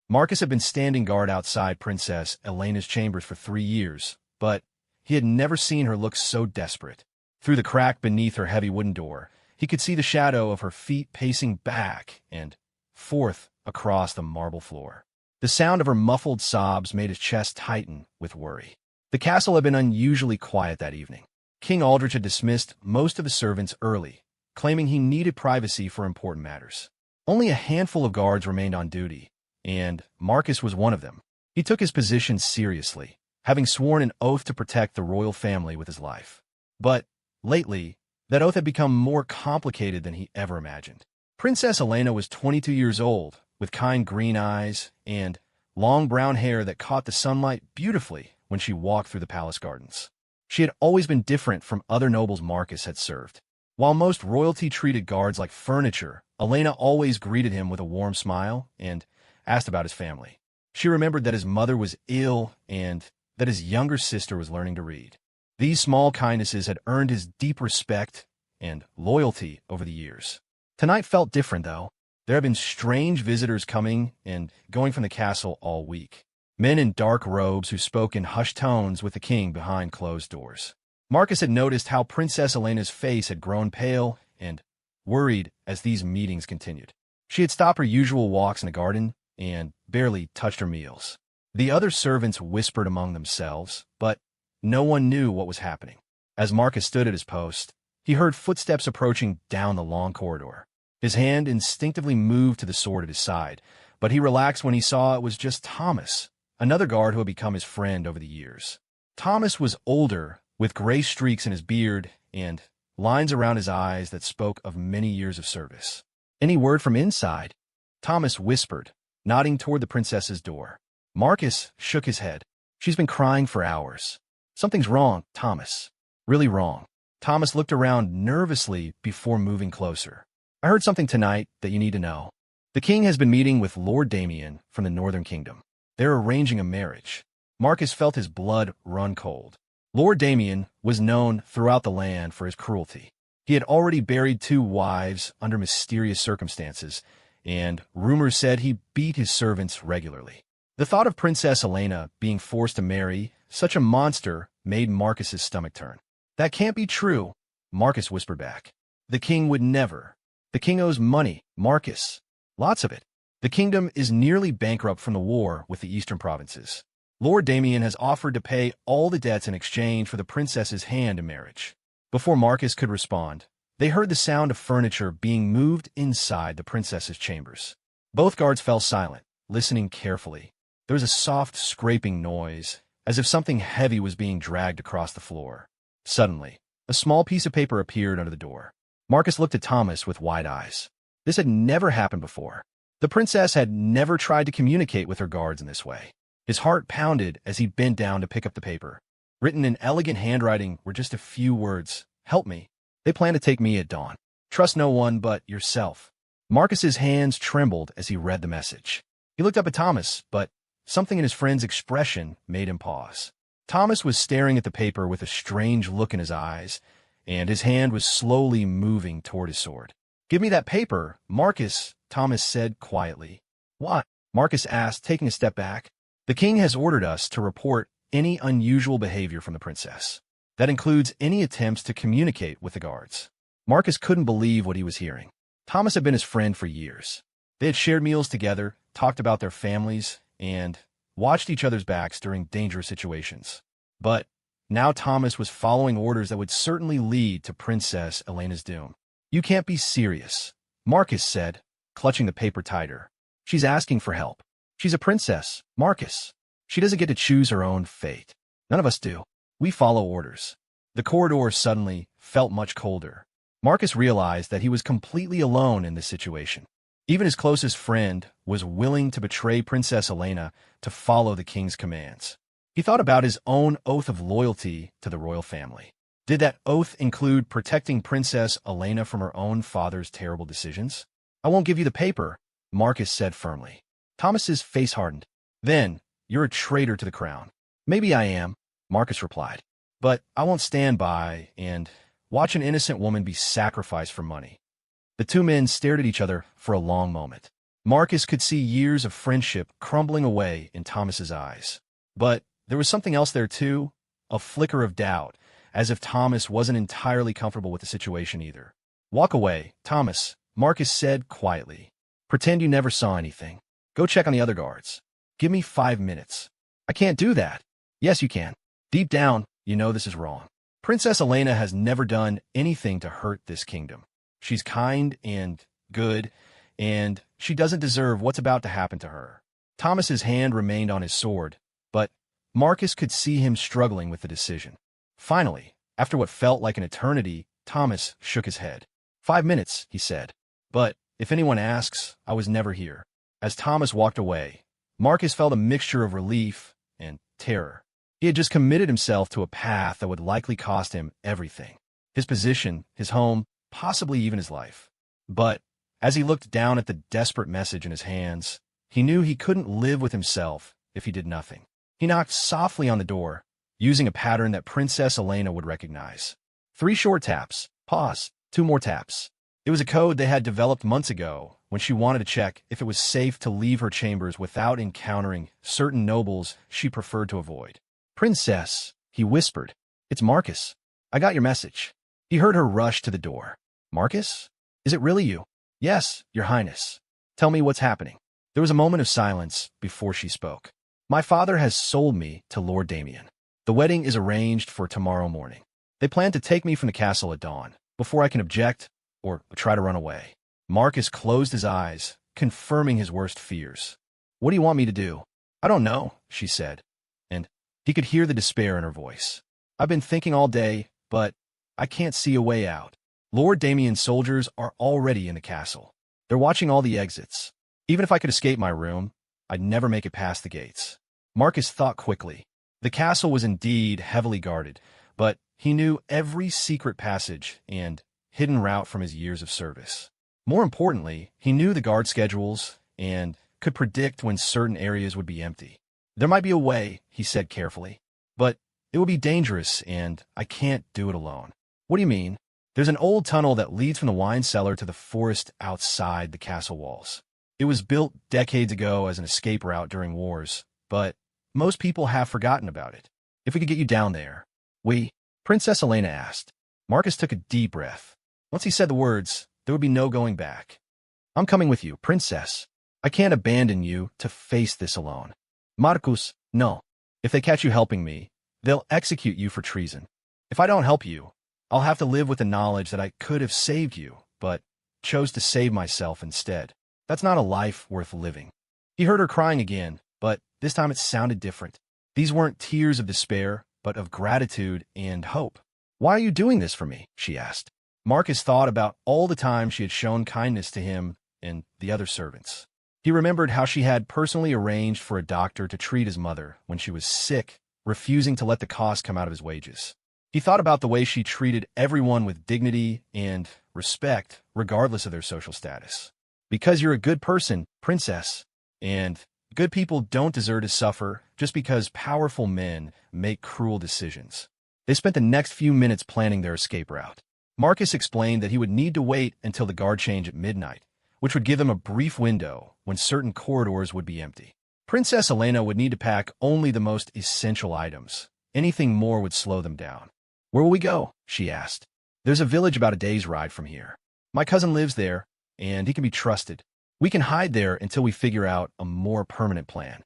Marcus had been standing guard outside Princess Elena's chambers for 3 years, but he had never seen her look so desperate. Through the crack beneath her heavy wooden door, he could see the shadow of her feet pacing back and forth across the marble floor. The sound of her muffled sobs made his chest tighten with worry. The castle had been unusually quiet that evening. King Aldrich had dismissed most of the servants early, claiming he needed privacy for important matters. Only a handful of guards remained on duty, and Marcus was one of them. He took his position seriously, having sworn an oath to protect the royal family with his life. But lately, that oath had become more complicated than he ever imagined. Princess Elena was 22 years old, with kind green eyes and long brown hair that caught the sunlight beautifully when she walked through the palace gardens. She had always been different from other nobles Marcus had served. While most royalty treated guards like furniture, Elena always greeted him with a warm smile and asked about his family. She remembered that his mother was ill and that his younger sister was learning to read. These small kindnesses had earned his deep respect and loyalty over the years. Tonight felt different, though. There had been strange visitors coming and going from the castle all week. Men in dark robes who spoke in hushed tones with the king behind closed doors. Marcus had noticed how Princess Elena's face had grown pale and worried as these meetings continued. She had stopped her usual walks in the garden and barely touched her meals. The other servants whispered among themselves, but no one knew what was happening. As Marcus stood at his post, he heard footsteps approaching down the long corridor. His hand instinctively moved to the sword at his side, but he relaxed when he saw it was just Thomas, another guard who had become his friend over the years. Thomas was older, with gray streaks in his beard and lines around his eyes that spoke of many years of service. "Any word from inside?" Thomas whispered, nodding toward the princess's door. Marcus shook his head. "She's been crying for hours." "Something's wrong, Thomas. Really wrong." Thomas looked around nervously before moving closer. "I heard something tonight that you need to know. The king has been meeting with Lord Damien from the Northern Kingdom. They're arranging a marriage." Marcus felt his blood run cold. Lord Damien was known throughout the land for his cruelty. He had already buried 2 wives under mysterious circumstances, and rumors said he beat his servants regularly. The thought of Princess Elena being forced to marry such a monster made Marcus's stomach turn. "That can't be true," Marcus whispered back. "The king would never. The king owes money, Marcus. Lots of it. The kingdom is nearly bankrupt from the war with the eastern provinces. Lord Damien has offered to pay all the debts in exchange for the princess's hand in marriage." Before Marcus could respond, they heard the sound of furniture being moved inside the princess's chambers. Both guards fell silent, listening carefully. There was a soft scraping noise, as if something heavy was being dragged across the floor. Suddenly, a small piece of paper appeared under the door. Marcus looked at Thomas with wide eyes. This had never happened before. The princess had never tried to communicate with her guards in this way. His heart pounded as he bent down to pick up the paper. Written in elegant handwriting were just a few words. "Help me. They plan to take me at dawn. Trust no one but yourself." Marcus's hands trembled as he read the message. He looked up at Thomas, but something in his friend's expression made him pause. Thomas was staring at the paper with a strange look in his eyes, and his hand was slowly moving toward his sword. "Give me that paper, Marcus," Thomas said quietly. "Why?" Marcus asked, taking a step back. "The king has ordered us to report any unusual behavior from the princess. That includes any attempts to communicate with the guards." Marcus couldn't believe what he was hearing. Thomas had been his friend for years. They had shared meals together, talked about their families, and watched each other's backs during dangerous situations. But now Thomas was following orders that would certainly lead to Princess Elena's doom. "You can't be serious," Marcus said, clutching the paper tighter. "She's asking for help. She's a princess, Marcus. She doesn't get to choose her own fate. None of us do. We follow orders." The corridor suddenly felt much colder. Marcus realized that he was completely alone in this situation. Even his closest friend was willing to betray Princess Elena to follow the king's commands. He thought about his own oath of loyalty to the royal family. Did that oath include protecting Princess Elena from her own father's terrible decisions? "I won't give you the paper," Marcus said firmly. Thomas's face hardened. "Then, you're a traitor to the crown." "Maybe I am," Marcus replied. "But I won't stand by and watch an innocent woman be sacrificed for money." The 2 men stared at each other for a long moment. Marcus could see years of friendship crumbling away in Thomas's eyes. But there was something else there too, a flicker of doubt, as if Thomas wasn't entirely comfortable with the situation either. "Walk away, Thomas," Marcus said quietly. "Pretend you never saw anything. Go check on the other guards. Give me 5 minutes." "I can't do that." "Yes, you can. Deep down, you know this is wrong. Princess Elena has never done anything to hurt this kingdom. She's kind and good, and she doesn't deserve what's about to happen to her." Thomas's hand remained on his sword, but Marcus could see him struggling with the decision. Finally, after what felt like an eternity, Thomas shook his head. 5 minutes, he said. "But if anyone asks, I was never here." As Thomas walked away, Marcus felt a mixture of relief and terror. He had just committed himself to a path that would likely cost him everything. His position, his home, possibly even his life. But as he looked down at the desperate message in his hands, he knew he couldn't live with himself if he did nothing. He knocked softly on the door, using a pattern that Princess Elena would recognize. 3 short taps, pause, 2 more taps. It was a code they had developed months ago when she wanted to check if it was safe to leave her chambers without encountering certain nobles she preferred to avoid. "Princess," he whispered. "It's Marcus. I got your message." He heard her rush to the door. "Marcus? Is it really you?" "Yes, Your Highness. Tell me what's happening." There was a moment of silence before she spoke. "My father has sold me to Lord Damien. The wedding is arranged for tomorrow morning. They plan to take me from the castle at dawn, before I can object or try to run away." Marcus closed his eyes, confirming his worst fears. "What do you want me to do?" "I don't know," she said, and he could hear the despair in her voice. "I've been thinking all day, but I can't see a way out. Lord Damien's soldiers are already in the castle. They're watching all the exits. Even if I could escape my room, I'd never make it past the gates." Marcus thought quickly. The castle was indeed heavily guarded, but he knew every secret passage and hidden route from his years of service. More importantly, he knew the guard schedules and could predict when certain areas would be empty. "There might be a way," he said carefully, "but it would be dangerous, and I can't do it alone." "What do you mean?" "There's an old tunnel that leads from the wine cellar to the forest outside the castle walls. It was built decades ago as an escape route during wars, but most people have forgotten about it. If we could get you down there." Princess Elena asked. Marcus took a deep breath. Once he said the words, there would be no going back. "I'm coming with you, Princess. I can't abandon you to face this alone." "Marcus, no. If they catch you helping me, they'll execute you for treason. If I don't help you, I'll have to live with the knowledge that I could have saved you, but chose to save myself instead. That's not a life worth living." He heard her crying again, but this time it sounded different. These weren't tears of despair, but of gratitude and hope. "Why are you doing this for me?" she asked. Marcus thought about all the time she had shown kindness to him and the other servants. He remembered how she had personally arranged for a doctor to treat his mother when she was sick, refusing to let the cost come out of his wages. He thought about the way she treated everyone with dignity and respect, regardless of their social status. "Because you're a good person, Princess, and good people don't deserve to suffer just because powerful men make cruel decisions." They spent the next few minutes planning their escape route. Marcus explained that he would need to wait until the guard change at midnight, which would give them a brief window when certain corridors would be empty. Princess Elena would need to pack only the most essential items. Anything more would slow them down. "Where will we go?" she asked. "There's a village about a day's ride from here. My cousin lives there, and he can be trusted. We can hide there until we figure out a more permanent plan."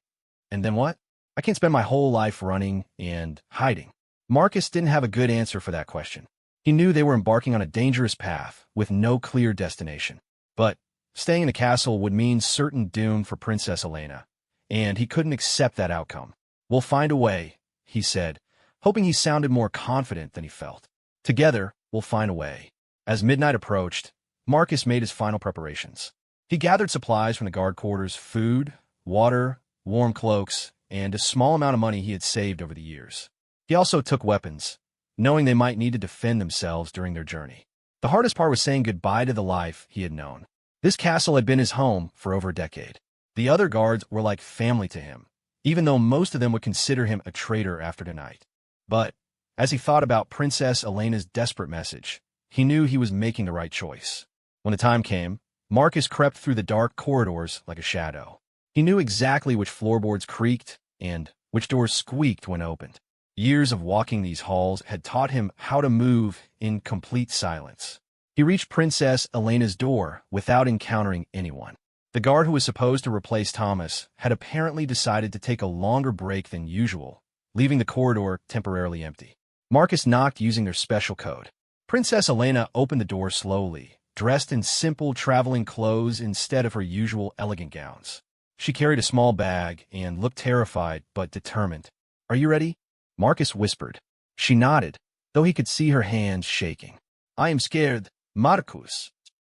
"And then what?" "I can't spend my whole life running and hiding." Marcus didn't have a good answer for that question. He knew they were embarking on a dangerous path with no clear destination. But staying in the castle would mean certain doom for Princess Elena, and he couldn't accept that outcome. "We'll find a way," he said, hoping he sounded more confident than he felt. "Together, we'll find a way." As midnight approached, Marcus made his final preparations. He gathered supplies from the guard quarters: food, water, warm cloaks, and a small amount of money he had saved over the years. He also took weapons, knowing they might need to defend themselves during their journey. The hardest part was saying goodbye to the life he had known. This castle had been his home for over a decade. The other guards were like family to him, even though most of them would consider him a traitor after tonight. But as he thought about Princess Elena's desperate message, he knew he was making the right choice. When the time came, Marcus crept through the dark corridors like a shadow. He knew exactly which floorboards creaked and which doors squeaked when opened. Years of walking these halls had taught him how to move in complete silence. He reached Princess Elena's door without encountering anyone. The guard who was supposed to replace Thomas had apparently decided to take a longer break than usual, leaving the corridor temporarily empty. Marcus knocked using their special code. Princess Elena opened the door slowly, dressed in simple traveling clothes instead of her usual elegant gowns. She carried a small bag and looked terrified but determined. "Are you ready?" Marcus whispered. She nodded, though he could see her hands shaking. "I am scared, Marcus."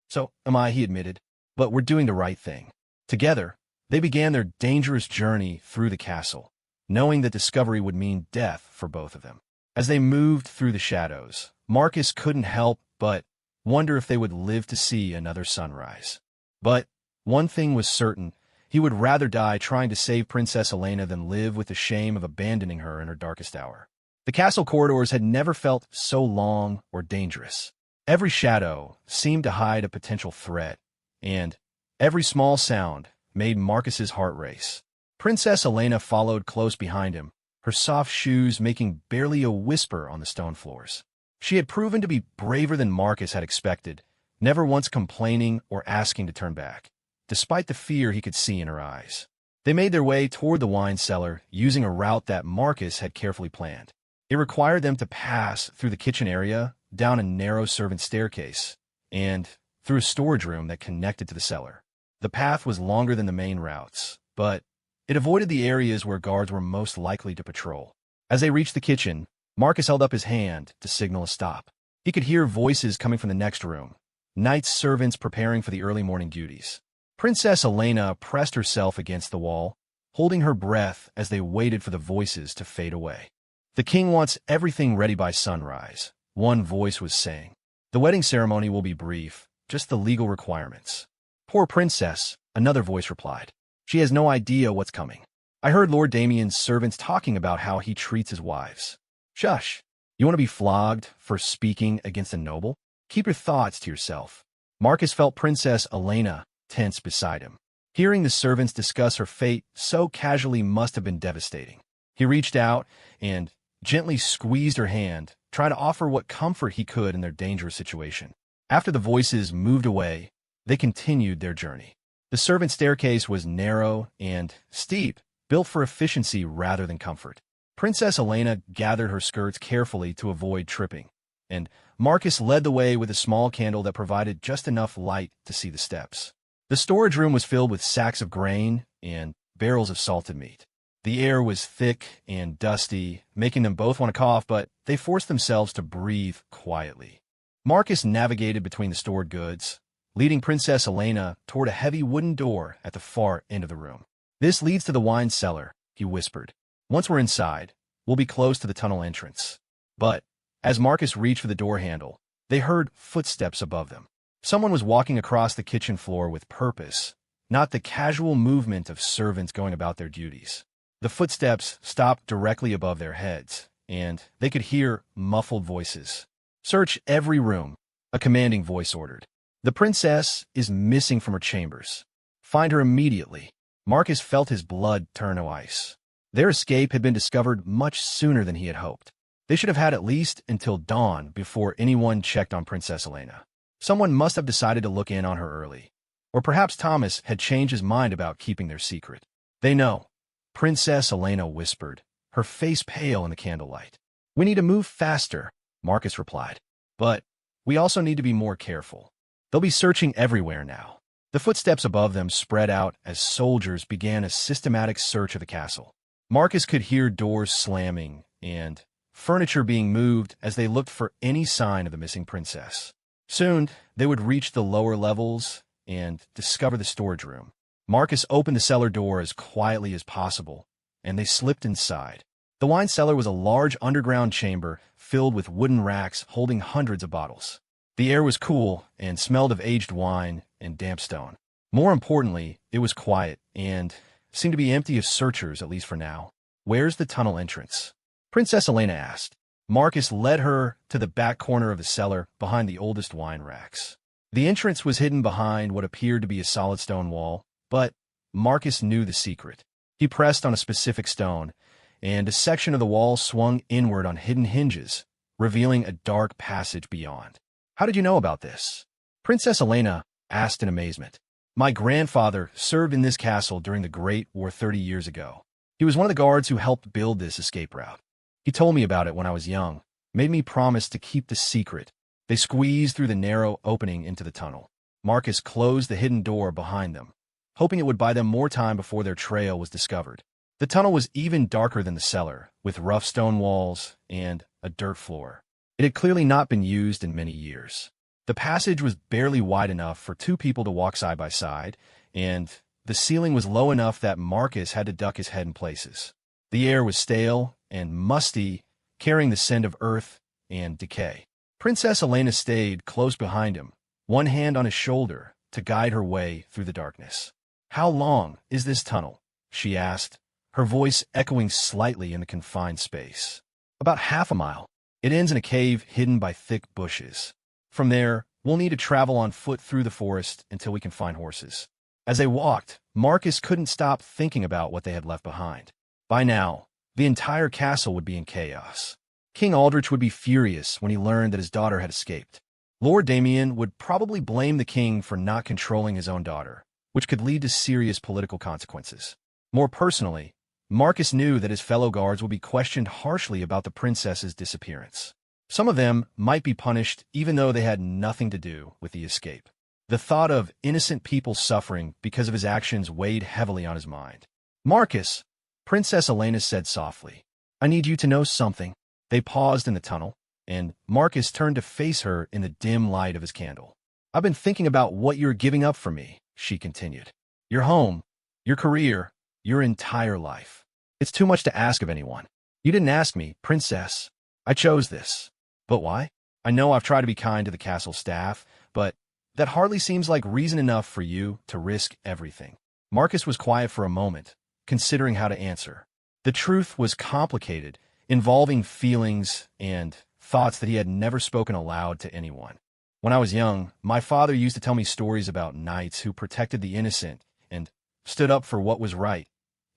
"So am I," he admitted. "But we're doing the right thing." Together, they began their dangerous journey through the castle, knowing that discovery would mean death for both of them. As they moved through the shadows, Marcus couldn't help but wonder if they would live to see another sunrise. But one thing was certain: he would rather die trying to save Princess Elena than live with the shame of abandoning her in her darkest hour. The castle corridors had never felt so long or dangerous. Every shadow seemed to hide a potential threat, and every small sound made Marcus's heart race. Princess Elena followed close behind him, her soft shoes making barely a whisper on the stone floors. She had proven to be braver than Marcus had expected, never once complaining or asking to turn back, despite the fear he could see in her eyes. They made their way toward the wine cellar, using a route that Marcus had carefully planned. It required them to pass through the kitchen area, down a narrow servant staircase, and through a storage room that connected to the cellar. The path was longer than the main routes, but it avoided the areas where guards were most likely to patrol. As they reached the kitchen, Marcus held up his hand to signal a stop. He could hear voices coming from the next room, night servants preparing for the early morning duties. Princess Elena pressed herself against the wall, holding her breath as they waited for the voices to fade away. "The king wants everything ready by sunrise," one voice was saying. "The wedding ceremony will be brief, just the legal requirements." "Poor princess," another voice replied. "She has no idea what's coming. I heard Lord Damien's servants talking about how he treats his wives." "Shush. You want to be flogged for speaking against a noble? Keep your thoughts to yourself." Marcus felt Princess Elena tense beside him. Hearing the servants discuss her fate so casually must have been devastating. He reached out and gently squeezed her hand, trying to offer what comfort he could in their dangerous situation. After the voices moved away, they continued their journey. The servant staircase was narrow and steep, built for efficiency rather than comfort. Princess Elena gathered her skirts carefully to avoid tripping, and Marcus led the way with a small candle that provided just enough light to see the steps. The storage room was filled with sacks of grain and barrels of salted meat. The air was thick and dusty, making them both want to cough, but they forced themselves to breathe quietly. Marcus navigated between the stored goods, leading Princess Elena toward a heavy wooden door at the far end of the room. "This leads to the wine cellar," he whispered. "Once we're inside, we'll be close to the tunnel entrance." But as Marcus reached for the door handle, they heard footsteps above them. Someone was walking across the kitchen floor with purpose, not the casual movement of servants going about their duties. The footsteps stopped directly above their heads, and they could hear muffled voices. "Search every room," a commanding voice ordered. "The princess is missing from her chambers. Find her immediately." Marcus felt his blood turn to ice. Their escape had been discovered much sooner than he had hoped. They should have had at least until dawn before anyone checked on Princess Elena. Someone must have decided to look in on her early. Or perhaps Thomas had changed his mind about keeping their secret. "They know," Princess Elena whispered, her face pale in the candlelight. "We need to move faster," Marcus replied. "But we also need to be more careful. They'll be searching everywhere now." The footsteps above them spread out as soldiers began a systematic search of the castle. Marcus could hear doors slamming and furniture being moved as they looked for any sign of the missing princess. Soon, they would reach the lower levels and discover the storage room. Marcus opened the cellar door as quietly as possible, and they slipped inside. The wine cellar was a large underground chamber filled with wooden racks holding hundreds of bottles. The air was cool and smelled of aged wine and damp stone. More importantly, it was quiet and seemed to be empty of searchers, at least for now. "Where's the tunnel entrance?" Princess Elena asked. Marcus led her to the back corner of the cellar behind the oldest wine racks. The entrance was hidden behind what appeared to be a solid stone wall, but Marcus knew the secret. He pressed on a specific stone, and a section of the wall swung inward on hidden hinges, revealing a dark passage beyond. "How did you know about this?" Princess Elena asked in amazement. "My grandfather served in this castle during the Great War 30 years ago. He was one of the guards who helped build this escape route. He told me about it when I was young, made me promise to keep the secret." They squeezed through the narrow opening into the tunnel. Marcus closed the hidden door behind them, hoping it would buy them more time before their trail was discovered. The tunnel was even darker than the cellar, with rough stone walls and a dirt floor. It had clearly not been used in many years. The passage was barely wide enough for two people to walk side by side, and the ceiling was low enough that Marcus had to duck his head in places. The air was stale and musty, carrying the scent of earth and decay. Princess Elena stayed close behind him, one hand on his shoulder, to guide her way through the darkness. "How long is this tunnel?" she asked, her voice echoing slightly in the confined space. "About half a mile. It ends in a cave hidden by thick bushes. From there, we'll need to travel on foot through the forest until we can find horses." As they walked, Marcus couldn't stop thinking about what they had left behind. By now, the entire castle would be in chaos. King Aldrich would be furious when he learned that his daughter had escaped. Lord Damien would probably blame the king for not controlling his own daughter, which could lead to serious political consequences. More personally, Marcus knew that his fellow guards would be questioned harshly about the princess's disappearance. Some of them might be punished even though they had nothing to do with the escape. The thought of innocent people suffering because of his actions weighed heavily on his mind. "Marcus," Princess Elena said softly, "I need you to know something." They paused in the tunnel, and Marcus turned to face her in the dim light of his candle. "I've been thinking about what you're giving up for me," she continued. "Your home, your career, your entire life. It's too much to ask of anyone. You didn't ask me, princess. I chose this. But why? I know I've tried to be kind to the castle staff, but that hardly seems like reason enough for you to risk everything." Marcus was quiet for a moment, considering how to answer. The truth was complicated, involving feelings and thoughts that he had never spoken aloud to anyone. "When I was young, my father used to tell me stories about knights who protected the innocent and stood up for what was right,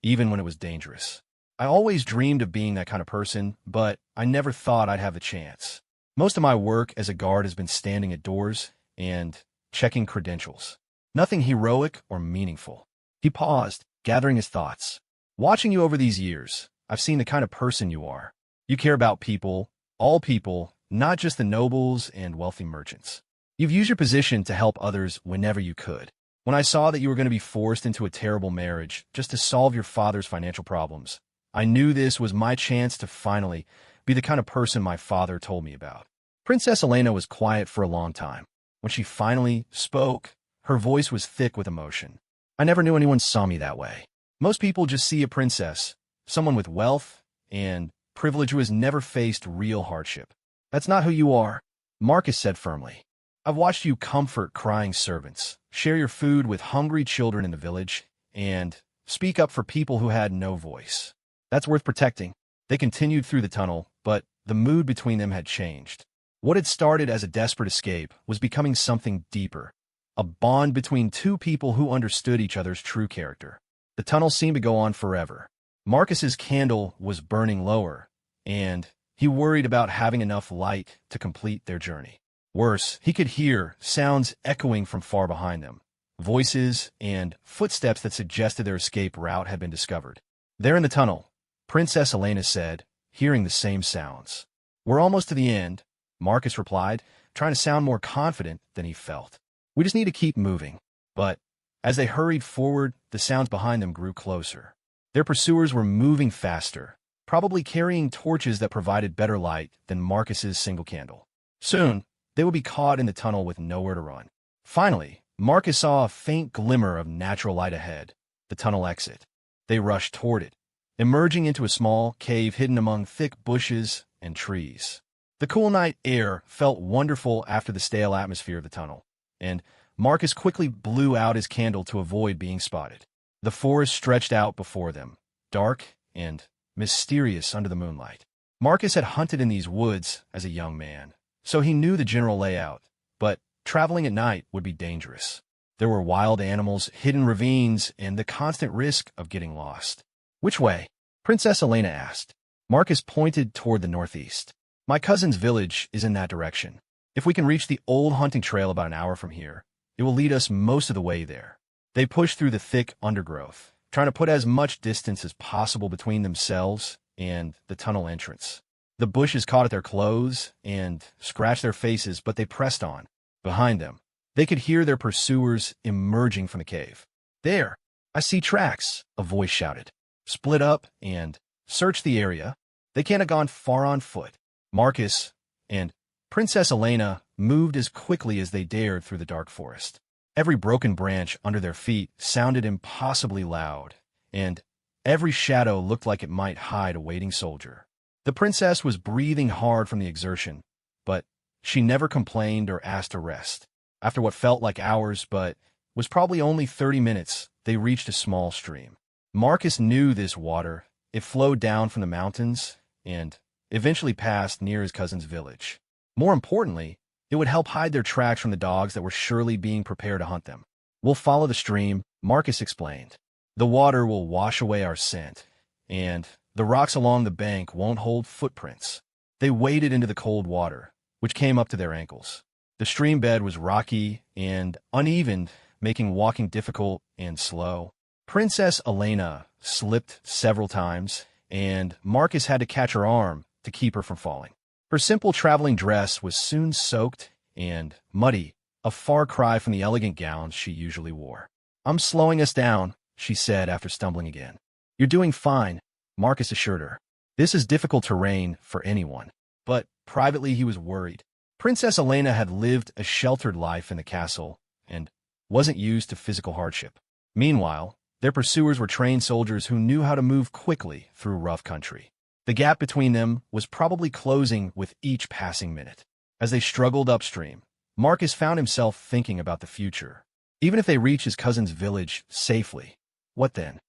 even when it was dangerous. I always dreamed of being that kind of person, but I never thought I'd have the chance. Most of my work as a guard has been standing at doors and checking credentials. Nothing heroic or meaningful." He paused, gathering his thoughts. "Watching you over these years, I've seen the kind of person you are. You care about people, all people, not just the nobles and wealthy merchants. You've used your position to help others whenever you could. When I saw that you were going to be forced into a terrible marriage just to solve your father's financial problems, I knew this was my chance to finally be the kind of person my father told me about." Princess Elena was quiet for a long time. When she finally spoke, her voice was thick with emotion. "I never knew anyone saw me that way. Most people just see a princess, someone with wealth and privilege who has never faced real hardship. That's not who you are," Marcus said firmly. "I've watched you comfort crying servants, share your food with hungry children in the village, and speak up for people who had no voice. That's worth protecting." They continued through the tunnel, but the mood between them had changed. What had started as a desperate escape was becoming something deeper, a bond between two people who understood each other's true character. The tunnel seemed to go on forever. Marcus's candle was burning lower, and he worried about having enough light to complete their journey. Worse, he could hear sounds echoing from far behind them, voices and footsteps that suggested their escape route had been discovered. There in the tunnel, Princess Elena said, hearing the same sounds. "We're almost to the end," Marcus replied, trying to sound more confident than he felt. "We just need to keep moving." But as they hurried forward, the sounds behind them grew closer. Their pursuers were moving faster, probably carrying torches that provided better light than Marcus's single candle. Soon, they would be caught in the tunnel with nowhere to run. Finally, Marcus saw a faint glimmer of natural light ahead, the tunnel exit. They rushed toward it, emerging into a small cave hidden among thick bushes and trees. The cool night air felt wonderful after the stale atmosphere of the tunnel, and Marcus quickly blew out his candle to avoid being spotted. The forest stretched out before them, dark and mysterious under the moonlight. Marcus had hunted in these woods as a young man, so he knew the general layout, but traveling at night would be dangerous. There were wild animals, hidden ravines, and the constant risk of getting lost. "Which way?" Princess Elena asked. Marcus pointed toward the northeast. "My cousin's village is in that direction. If we can reach the old hunting trail about an hour from here, it will lead us most of the way there." They pushed through the thick undergrowth, trying to put as much distance as possible between themselves and the tunnel entrance. The bushes caught at their clothes and scratched their faces, but they pressed on. Behind them, they could hear their pursuers emerging from the cave. "There! I see tracks," a voice shouted. "Split up and search the area. They can't have gone far on foot." Marcus and Princess Elena moved as quickly as they dared through the dark forest. Every broken branch under their feet sounded impossibly loud, and every shadow looked like it might hide a waiting soldier. The princess was breathing hard from the exertion, but she never complained or asked to rest. After what felt like hours, but was probably only 30 minutes, they reached a small stream. Marcus knew this water. It flowed down from the mountains and eventually passed near his cousin's village. More importantly, it would help hide their tracks from the dogs that were surely being prepared to hunt them. "We'll follow the stream," Marcus explained. "The water will wash away our scent, and the rocks along the bank won't hold footprints." They waded into the cold water, which came up to their ankles. The stream bed was rocky and uneven, making walking difficult and slow. Princess Elena slipped several times, and Marcus had to catch her arm to keep her from falling. Her simple traveling dress was soon soaked and muddy, a far cry from the elegant gowns she usually wore. "I'm slowing us down," she said after stumbling again. "You're doing fine," Marcus assured her. This is difficult terrain for anyone, but privately he was worried. Princess Elena had lived a sheltered life in the castle and wasn't used to physical hardship. Meanwhile, their pursuers were trained soldiers who knew how to move quickly through rough country. The gap between them was probably closing with each passing minute. As they struggled upstream, Marcus found himself thinking about the future. Even if they reached his cousin's village safely, what then?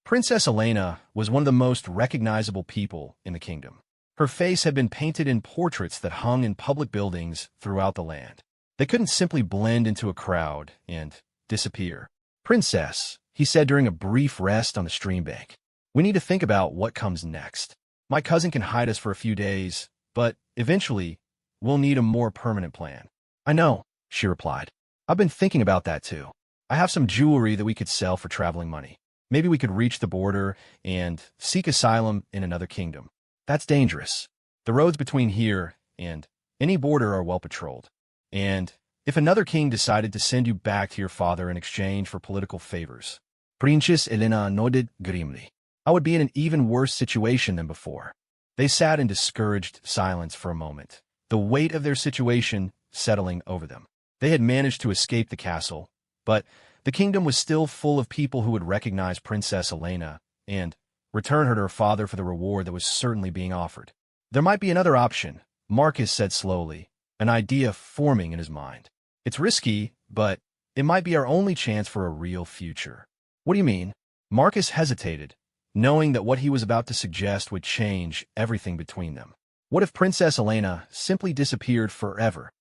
Princess Elena was one of the most recognizable people in the kingdom. Her face had been painted in portraits that hung in public buildings throughout the land. They couldn't simply blend into a crowd and disappear. "Princess," he said during a brief rest on the stream bank, "we need to think about what comes next. My cousin can hide us for a few days, but eventually we'll need a more permanent plan." "I know," she replied. "I've been thinking about that too. I have some jewelry that we could sell for traveling money. Maybe we could reach the border and seek asylum in another kingdom. That's dangerous. The roads between here and any border are well patrolled. And if another king decided to send you back to your father in exchange for political favors," Princess Elena nodded grimly, "I would be in an even worse situation than before." They sat in discouraged silence for a moment, the weight of their situation settling over them. They had managed to escape the castle, but the kingdom was still full of people who would recognize Princess Elena and return her to her father for the reward that was certainly being offered. "There might be another option," Marcus said slowly, an idea forming in his mind. "It's risky, but it might be our only chance for a real future." "What do you mean?" Marcus hesitated, knowing that what he was about to suggest would change everything between them. What if Princess Elena simply disappeared forever?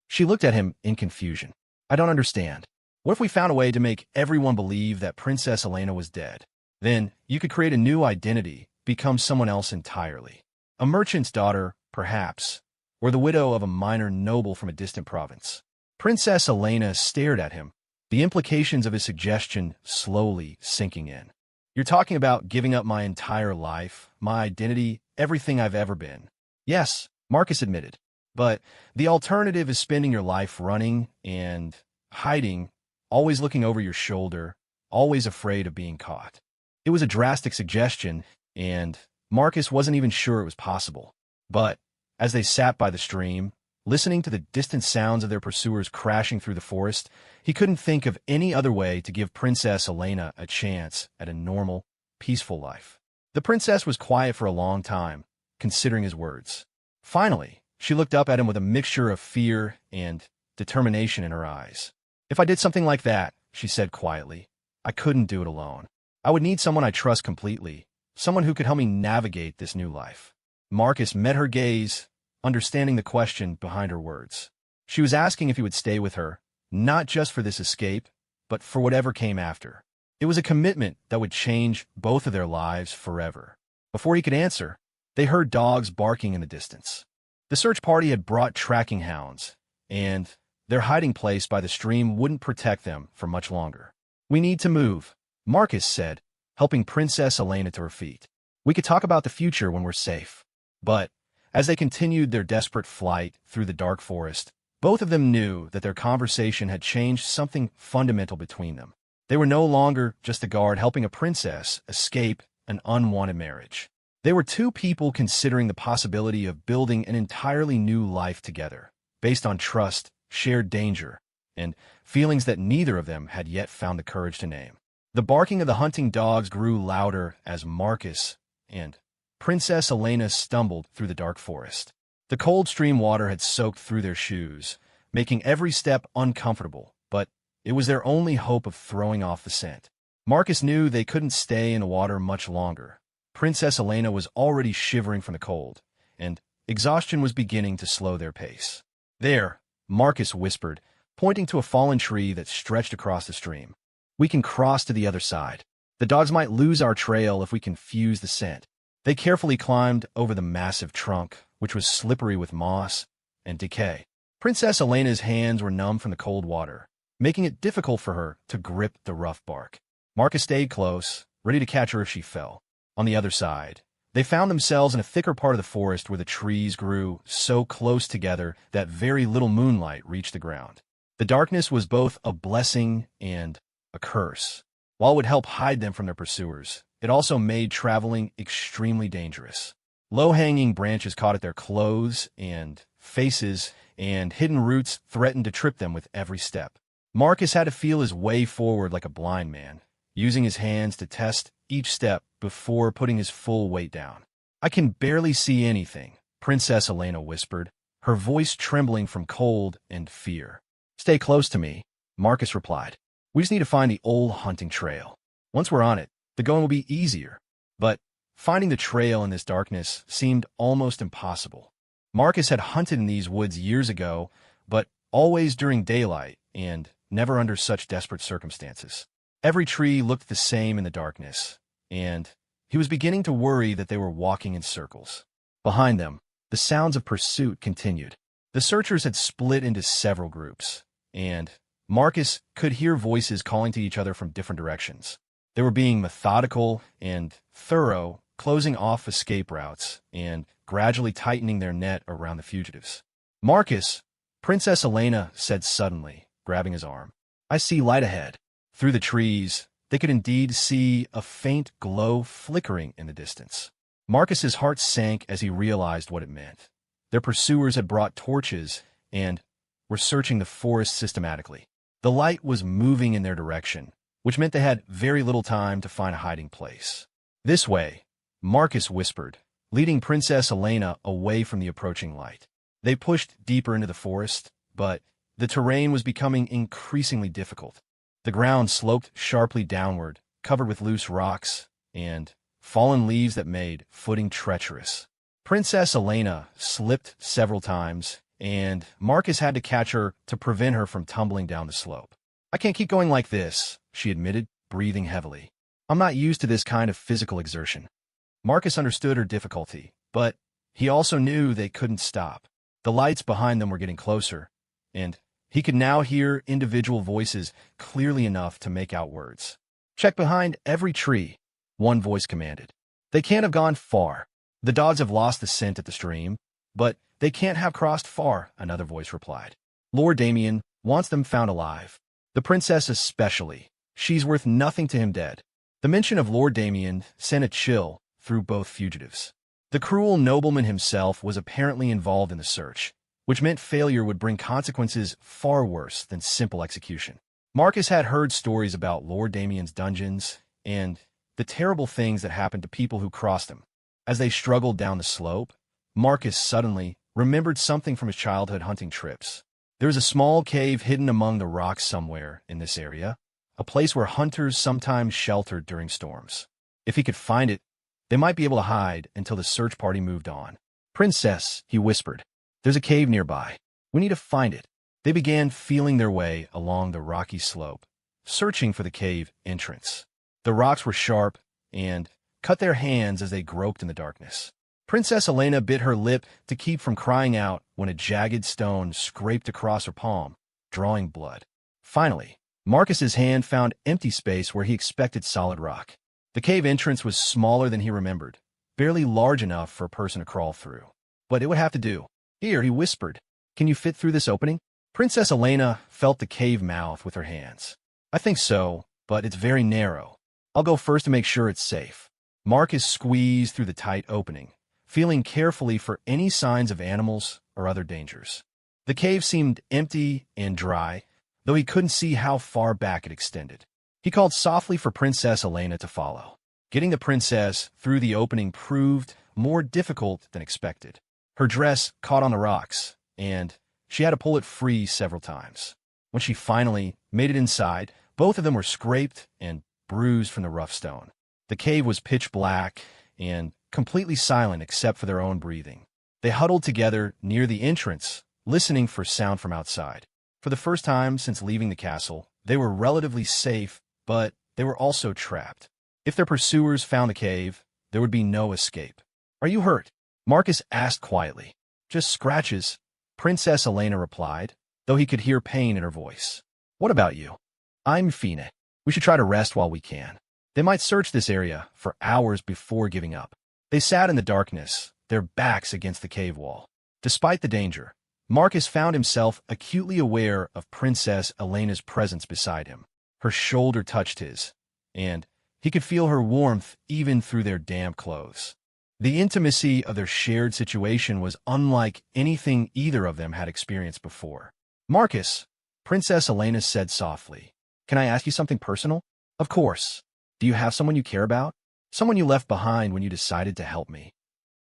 She looked at him in confusion. "I don't understand. What if we found a way to make everyone believe that Princess Elena was dead? Then you could create a new identity, become someone else entirely. A merchant's daughter, perhaps, or the widow of a minor noble from a distant province." Princess Elena stared at him, the implications of his suggestion slowly sinking in. "You're talking about giving up my entire life, my identity, everything I've ever been." "Yes," Marcus admitted, "but the alternative is spending your life running and hiding, always looking over your shoulder, always afraid of being caught." It was a drastic suggestion, and Marcus wasn't even sure it was possible. But as they sat by the stream, listening to the distant sounds of their pursuers crashing through the forest, he couldn't think of any other way to give Princess Elena a chance at a normal, peaceful life. The princess was quiet for a long time, considering his words. Finally, she looked up at him with a mixture of fear and determination in her eyes. "If I did something like that," she said quietly, "I couldn't do it alone. I would need someone I trust completely, someone who could help me navigate this new life." Marcus met her gaze, understanding the question behind her words. She was asking if he would stay with her, not just for this escape, but for whatever came after. It was a commitment that would change both of their lives forever. Before he could answer, they heard dogs barking in the distance. The search party had brought tracking hounds, and their hiding place by the stream wouldn't protect them for much longer. "We need to move," Marcus said, helping Princess Elena to her feet. "We could talk about the future when we're safe." But as they continued their desperate flight through the dark forest, both of them knew that their conversation had changed something fundamental between them. They were no longer just a guard helping a princess escape an unwanted marriage. They were two people considering the possibility of building an entirely new life together, based on trust, shared danger, and feelings that neither of them had yet found the courage to name. The barking of the hunting dogs grew louder as Marcus and Princess Elena stumbled through the dark forest. The cold stream water had soaked through their shoes, making every step uncomfortable, but it was their only hope of throwing off the scent. Marcus knew they couldn't stay in the water much longer. Princess Elena was already shivering from the cold, and exhaustion was beginning to slow their pace. "There," Marcus whispered, pointing to a fallen tree that stretched across the stream. "We can cross to the other side. The dogs might lose our trail if we confuse the scent." They carefully climbed over the massive trunk, which was slippery with moss and decay. Princess Elena's hands were numb from the cold water, making it difficult for her to grip the rough bark. Marcus stayed close, ready to catch her if she fell. On the other side, they found themselves in a thicker part of the forest where the trees grew so close together that very little moonlight reached the ground. The darkness was both a blessing and a curse. While it would help hide them from their pursuers, it also made traveling extremely dangerous. Low-hanging branches caught at their clothes and faces, and hidden roots threatened to trip them with every step. Marcus had to feel his way forward like a blind man, using his hands to test each step before putting his full weight down. "I can barely see anything," Princess Elena whispered, her voice trembling from cold and fear. "Stay close to me," Marcus replied. "We just need to find the old hunting trail. Once we're on it, the going will be easier." But finding the trail in this darkness seemed almost impossible. Marcus had hunted in these woods years ago, but always during daylight and never under such desperate circumstances. Every tree looked the same in the darkness, and he was beginning to worry that they were walking in circles. Behind them, the sounds of pursuit continued. The searchers had split into several groups, and Marcus could hear voices calling to each other from different directions. They were being methodical and thorough, closing off escape routes and gradually tightening their net around the fugitives. "Marcus," Princess Elena said suddenly, grabbing his arm. "I see light ahead." Through the trees, they could indeed see a faint glow flickering in the distance. Marcus's heart sank as he realized what it meant. Their pursuers had brought torches and were searching the forest systematically. The light was moving in their direction, which meant they had very little time to find a hiding place. "This way," Marcus whispered, leading Princess Elena away from the approaching light. They pushed deeper into the forest, but the terrain was becoming increasingly difficult. The ground sloped sharply downward, covered with loose rocks and fallen leaves that made footing treacherous. Princess Elena slipped several times, and Marcus had to catch her to prevent her from tumbling down the slope. "I can't keep going like this," she admitted, breathing heavily. "I'm not used to this kind of physical exertion." Marcus understood her difficulty, but he also knew they couldn't stop. The lights behind them were getting closer, and he could now hear individual voices clearly enough to make out words. "Check behind every tree," one voice commanded. "They can't have gone far. The dogs have lost the scent at the stream, but they can't have crossed far," another voice replied. "Lord Damien wants them found alive. The princess especially. She's worth nothing to him dead." The mention of Lord Damien sent a chill through both fugitives. The cruel nobleman himself was apparently involved in the search, which meant failure would bring consequences far worse than simple execution. Marcus had heard stories about Lord Damien's dungeons and the terrible things that happened to people who crossed them. As they struggled down the slope, Marcus suddenly remembered something from his childhood hunting trips. There was a small cave hidden among the rocks somewhere in this area, a place where hunters sometimes sheltered during storms. If he could find it, they might be able to hide until the search party moved on. "Princess," he whispered, "there's a cave nearby. We need to find it." They began feeling their way along the rocky slope, searching for the cave entrance. The rocks were sharp and cut their hands as they groped in the darkness. Princess Elena bit her lip to keep from crying out when a jagged stone scraped across her palm, drawing blood. Finally, Marcus's hand found empty space where he expected solid rock. The cave entrance was smaller than he remembered, barely large enough for a person to crawl through. But it would have to do. Here, he whispered. Can you fit through this opening? Princess Elena felt the cave mouth with her hands. I think so, but it's very narrow. I'll go first to make sure it's safe. Marcus squeezed through the tight opening, feeling carefully for any signs of animals or other dangers. The cave seemed empty and dry, though he couldn't see how far back it extended. He called softly for Princess Elena to follow. Getting the princess through the opening proved more difficult than expected. Her dress caught on the rocks, and she had to pull it free several times. When she finally made it inside, both of them were scraped and bruised from the rough stone. The cave was pitch black and completely silent except for their own breathing. They huddled together near the entrance, listening for sound from outside. For the first time since leaving the castle, they were relatively safe, but they were also trapped. If their pursuers found the cave, there would be no escape. Are you hurt? Marcus asked quietly. Just scratches, Princess Elena replied, though he could hear pain in her voice. What about you? I'm Fina. We should try to rest while we can. They might search this area for hours before giving up. They sat in the darkness, their backs against the cave wall. Despite the danger, Marcus found himself acutely aware of Princess Elena's presence beside him. Her shoulder touched his, and he could feel her warmth even through their damp clothes. The intimacy of their shared situation was unlike anything either of them had experienced before. Marcus, Princess Elena said softly, can I ask you something personal? Of course. Do you have someone you care about? Someone you left behind when you decided to help me?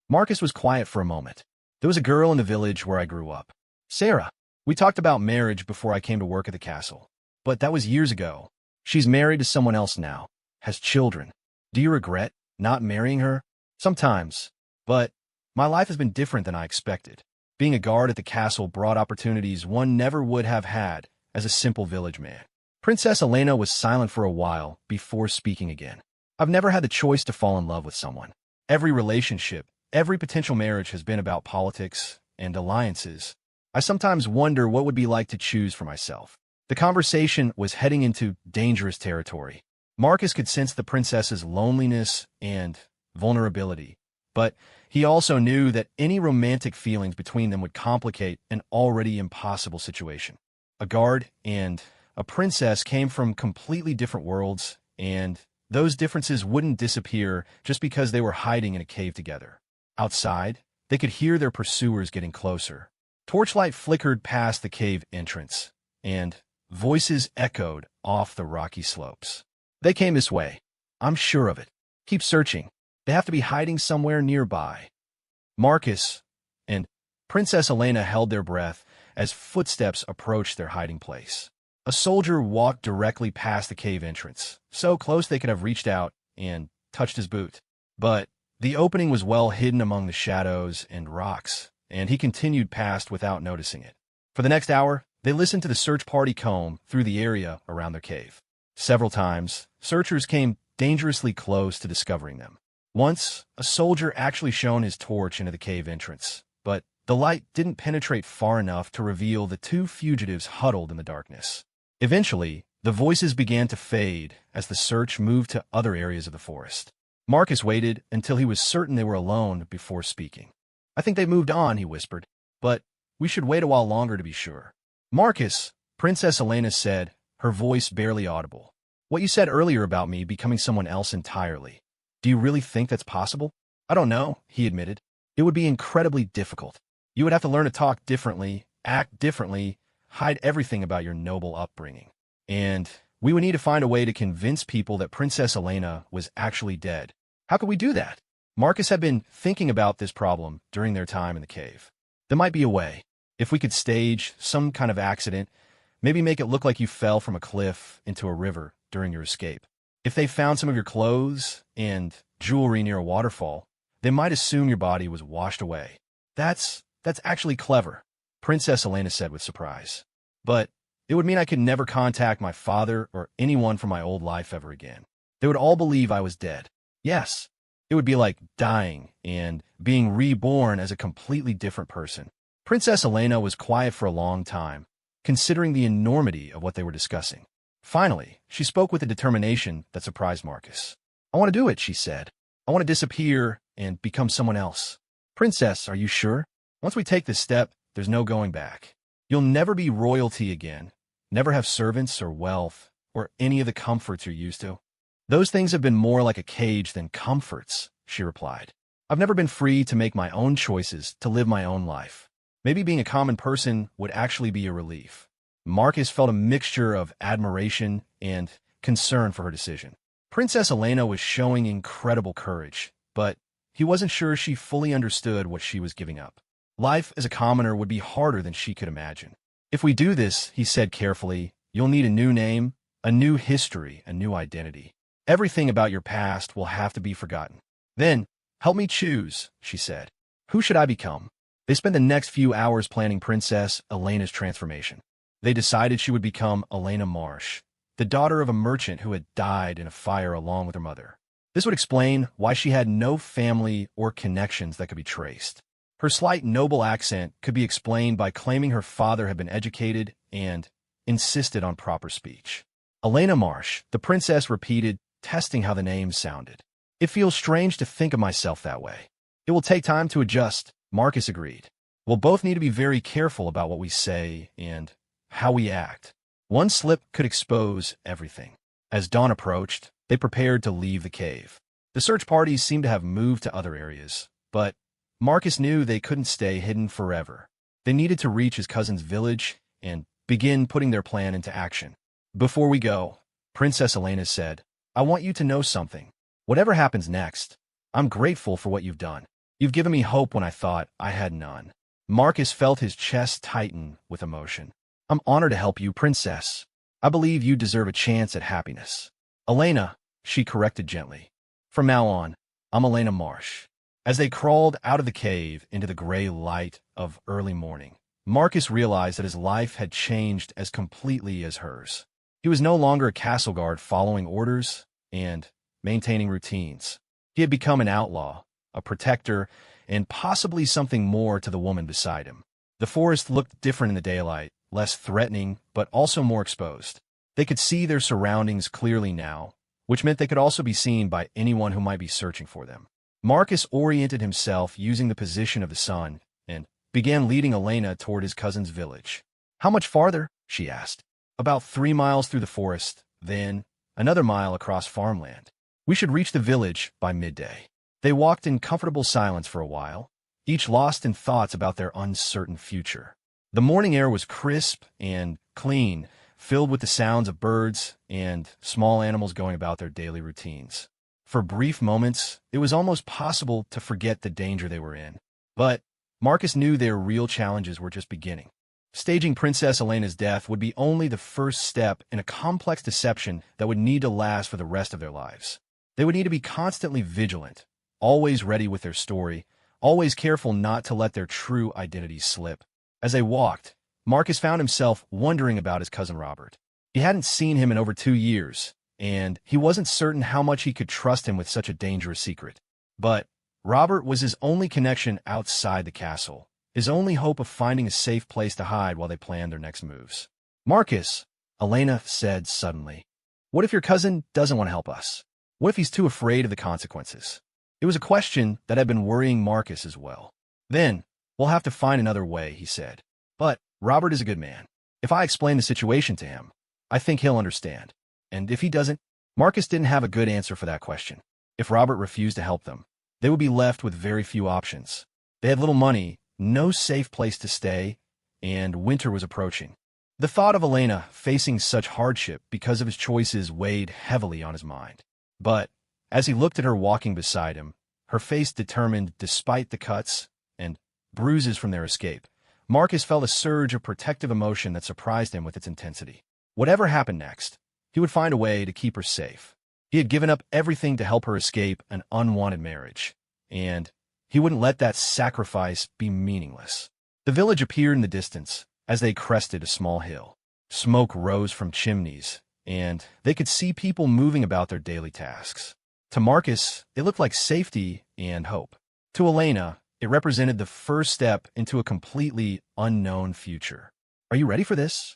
Marcus was quiet for a moment. There was a girl in the village where I grew up. Sarah. We talked about marriage before I came to work at the castle. But that was years ago. She's married to someone else now, has children. Do you regret not marrying her? Sometimes. But my life has been different than I expected. Being a guard at the castle brought opportunities one never would have had as a simple village man. Princess Elena was silent for a while before speaking again. I've never had the choice to fall in love with someone. Every relationship, every potential marriage has been about politics and alliances. I sometimes wonder what it would be like to choose for myself. The conversation was heading into dangerous territory. Marcus could sense the princess's loneliness and vulnerability, but he also knew that any romantic feelings between them would complicate an already impossible situation. A guard and a princess came from completely different worlds, and those differences wouldn't disappear just because they were hiding in a cave together. Outside, they could hear their pursuers getting closer. Torchlight flickered past the cave entrance, and voices echoed off the rocky slopes. They came this way. I'm sure of it. Keep searching. They have to be hiding somewhere nearby. Marcus and Princess Elena held their breath as footsteps approached their hiding place. A soldier walked directly past the cave entrance, so close they could have reached out and touched his boot. But the opening was well hidden among the shadows and rocks, and he continued past without noticing it. For the next hour, they listened to the search party comb through the area around their cave. Several times, searchers came dangerously close to discovering them. Once, a soldier actually shone his torch into the cave entrance, but the light didn't penetrate far enough to reveal the two fugitives huddled in the darkness. Eventually, the voices began to fade as the search moved to other areas of the forest. Marcus waited until he was certain they were alone before speaking. I think they moved on, he whispered, but we should wait a while longer to be sure. Marcus, Princess Elena said, her voice barely audible. What you said earlier about me becoming someone else entirely. Do you really think that's possible? I don't know, he admitted. It would be incredibly difficult. You would have to learn to talk differently, act differently, hide everything about your noble upbringing. And we would need to find a way to convince people that Princess Elena was actually dead. How could we do that? Marcus had been thinking about this problem during their time in the cave. There might be a way. If we could stage some kind of accident, maybe make it look like you fell from a cliff into a river during your escape. If they found some of your clothes and jewelry near a waterfall, they might assume your body was washed away. That's actually clever, Princess Elena said with surprise. but it would mean I could never contact my father or anyone from my old life ever again. They would all believe I was dead. Yes, it would be like dying and being reborn as a completely different person. Princess Elena was quiet for a long time, considering the enormity of what they were discussing. Finally, she spoke with a determination that surprised Marcus. "I want to do it," she said. "I want to disappear and become someone else." "Princess, are you sure? Once we take this step, there's no going back. You'll never be royalty again, never have servants or wealth or any of the comforts you're used to." "Those things have been more like a cage than comforts," she replied. "I've never been free to make my own choices, to live my own life. Maybe being a common person would actually be a relief." Marcus felt a mixture of admiration and concern for her decision. Princess Elena was showing incredible courage, but he wasn't sure she fully understood what she was giving up. Life as a commoner would be harder than she could imagine. "If we do this," he said carefully, "you'll need a new name, a new history, a new identity. Everything about your past will have to be forgotten. Then, help me choose," she said. "Who should I become?" They spent the next few hours planning Princess Elena's transformation. They decided she would become Elena Marsh, the daughter of a merchant who had died in a fire along with her mother. This would explain why she had no family or connections that could be traced. Her slight noble accent could be explained by claiming her father had been educated and insisted on proper speech. "Elena Marsh," the princess repeated, testing how the name sounded. "It feels strange to think of myself that way." "It will take time to adjust," Marcus agreed. "We'll both need to be very careful about what we say and how we act. One slip could expose everything." As dawn approached, they prepared to leave the cave. The search parties seemed to have moved to other areas, but Marcus knew they couldn't stay hidden forever. They needed to reach his cousin's village and begin putting their plan into action. "Before we go," Princess Elena said, "I want you to know something. Whatever happens next, I'm grateful for what you've done. You've given me hope when I thought I had none." Marcus felt his chest tighten with emotion. "I'm honored to help you, Princess. I believe you deserve a chance at happiness." "Elena," she corrected gently. "From now on, I'm Elena Marsh." As they crawled out of the cave into the gray light of early morning, Marcus realized that his life had changed as completely as hers. He was no longer a castle guard following orders and maintaining routines. He had become an outlaw, a protector, and possibly something more to the woman beside him. The forest looked different in the daylight, less threatening, but also more exposed. They could see their surroundings clearly now, which meant they could also be seen by anyone who might be searching for them. Marcus oriented himself using the position of the sun and began leading Elena toward his cousin's village. "How much farther?" she asked. "About 3 miles through the forest, then another mile across farmland. We should reach the village by midday." They walked in comfortable silence for a while, each lost in thoughts about their uncertain future. The morning air was crisp and clean, filled with the sounds of birds and small animals going about their daily routines. For brief moments, it was almost possible to forget the danger they were in. But Marcus knew their real challenges were just beginning. Staging Princess Elena's death would be only the first step in a complex deception that would need to last for the rest of their lives. They would need to be constantly vigilant, always ready with their story, always careful not to let their true identities slip. As they walked, Marcus found himself wondering about his cousin Robert. He hadn't seen him in over 2 years, and he wasn't certain how much he could trust him with such a dangerous secret. But Robert was his only connection outside the castle, his only hope of finding a safe place to hide while they planned their next moves. "Marcus," Elena said suddenly, "what if your cousin doesn't want to help us? What if he's too afraid of the consequences?" It was a question that had been worrying Marcus as well. "Then, we'll have to find another way," he said. "But Robert is a good man. If I explain the situation to him, I think he'll understand. And if he doesn't?" Marcus didn't have a good answer for that question. If Robert refused to help them, they would be left with very few options. They had little money, no safe place to stay, and winter was approaching. The thought of Elena facing such hardship because of his choices weighed heavily on his mind. But as he looked at her walking beside him, her face determined despite the cuts and bruises from their escape, Marcus felt a surge of protective emotion that surprised him with its intensity. Whatever happened next, he would find a way to keep her safe. He had given up everything to help her escape an unwanted marriage, and he wouldn't let that sacrifice be meaningless. The village appeared in the distance as they crested a small hill. Smoke rose from chimneys, and they could see people moving about their daily tasks. To Marcus, it looked like safety and hope. To Elena, it represented the first step into a completely unknown future. "Are you ready for this?"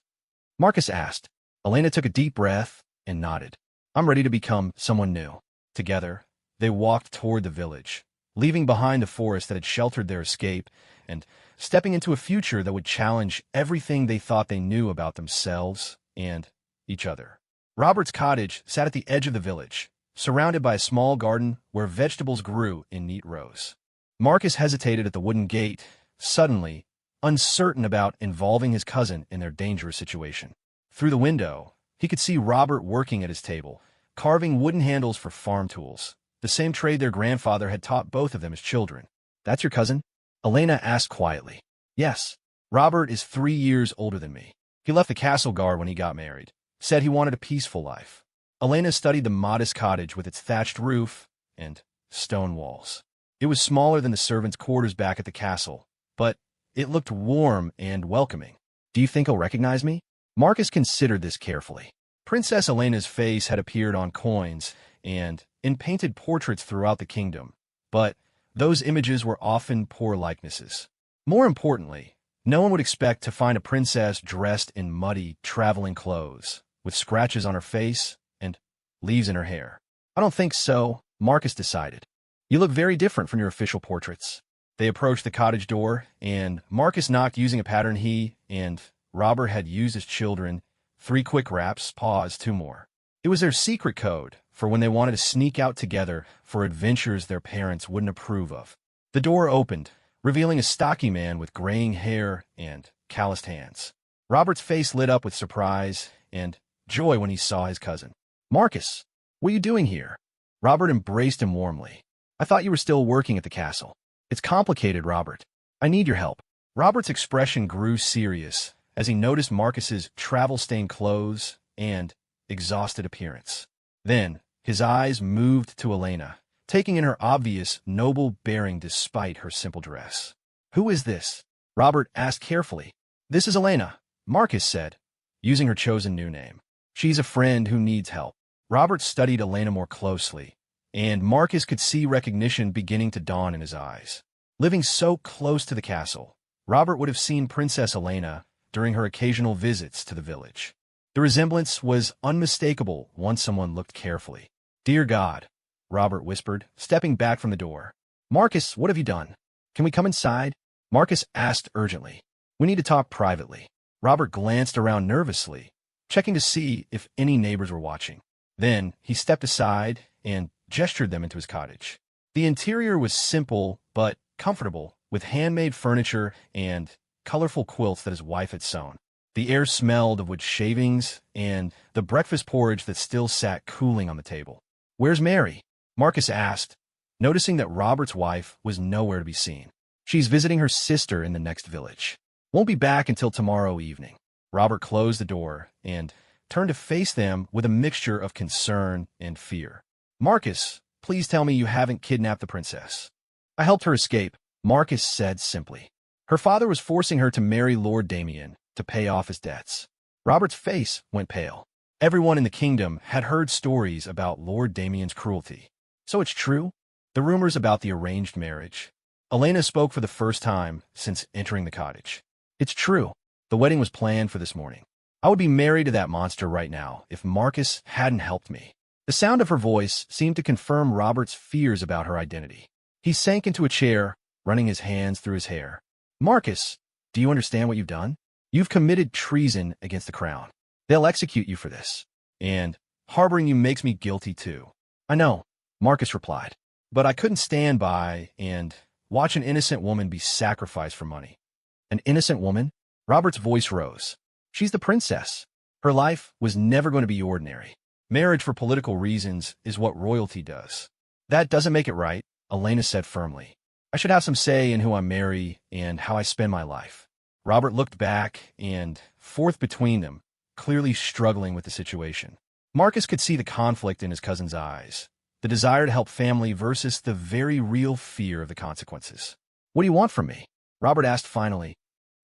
Marcus asked. Elena took a deep breath and nodded. "I'm ready to become someone new." Together, they walked toward the village, leaving behind the forest that had sheltered their escape and stepping into a future that would challenge everything they thought they knew about themselves and each other. Robert's cottage sat at the edge of the village, surrounded by a small garden where vegetables grew in neat rows. Marcus hesitated at the wooden gate, suddenly uncertain about involving his cousin in their dangerous situation. Through the window, he could see Robert working at his table, carving wooden handles for farm tools, the same trade their grandfather had taught both of them as children. "That's your cousin?" Elena asked quietly. "Yes. Robert is 3 years older than me. He left the castle guard when he got married. Said he wanted a peaceful life." Elena studied the modest cottage with its thatched roof and stone walls. It was smaller than the servants' quarters back at the castle, but it looked warm and welcoming. "Do you think he'll recognize me?" Marcus considered this carefully. Princess Elena's face had appeared on coins and in painted portraits throughout the kingdom, but those images were often poor likenesses. More importantly, no one would expect to find a princess dressed in muddy, traveling clothes, with scratches on her face and leaves in her hair. "I don't think so," Marcus decided. "You look very different from your official portraits." They approached the cottage door, and Marcus knocked using a pattern he and Robert had used as children. 3 quick raps, pause, 2 more. It was their secret code for when they wanted to sneak out together for adventures their parents wouldn't approve of. The door opened, revealing a stocky man with graying hair and calloused hands. Robert's face lit up with surprise and joy when he saw his cousin. "Marcus, what are you doing here?" Robert embraced him warmly. "I thought you were still working at the castle." "It's complicated, Robert. I need your help." Robert's expression grew serious as he noticed Marcus's travel-stained clothes and exhausted appearance. Then his eyes moved to Elena, taking in her obvious, noble bearing despite her simple dress. "Who is this?" Robert asked carefully. "This is Elena," Marcus said, using her chosen new name. "She's a friend who needs help." Robert studied Elena more closely, and Marcus could see recognition beginning to dawn in his eyes. Living so close to the castle, Robert would have seen Princess Elena during her occasional visits to the village. The resemblance was unmistakable once someone looked carefully. "Dear God," Robert whispered, stepping back from the door. "Marcus, what have you done? Can we come inside?" Marcus asked urgently. "We need to talk privately." Robert glanced around nervously, checking to see if any neighbors were watching. Then he stepped aside and gestured them into his cottage. The interior was simple but comfortable, with handmade furniture and colorful quilts that his wife had sewn. The air smelled of wood shavings and the breakfast porridge that still sat cooling on the table. "Where's Mary?" Marcus asked, noticing that Robert's wife was nowhere to be seen. "She's visiting her sister in the next village. Won't be back until tomorrow evening." Robert closed the door and turned to face them with a mixture of concern and fear. "Marcus, please tell me you haven't kidnapped the princess." "I helped her escape," Marcus said simply. "Her father was forcing her to marry Lord Damien to pay off his debts." Robert's face went pale. Everyone in the kingdom had heard stories about Lord Damien's cruelty. "So it's true?" The rumors about the arranged marriage. Elena spoke for the first time since entering the cottage. "It's true. The wedding was planned for this morning. I would be married to that monster right now if Marcus hadn't helped me." The sound of her voice seemed to confirm Robert's fears about her identity. He sank into a chair, running his hands through his hair. "Marcus, do you understand what you've done? You've committed treason against the crown. They'll execute you for this. And harboring you makes me guilty too." "I know," Marcus replied. "But I couldn't stand by and watch an innocent woman be sacrificed for money." "An innocent woman?" Robert's voice rose. "She's the princess. Her life was never going to be ordinary. Marriage for political reasons is what royalty does." "That doesn't make it right," Elena said firmly. "I should have some say in who I marry and how I spend my life." Robert looked back and forth between them, clearly struggling with the situation. Marcus could see the conflict in his cousin's eyes, the desire to help family versus the very real fear of the consequences. "What do you want from me?" Robert asked finally.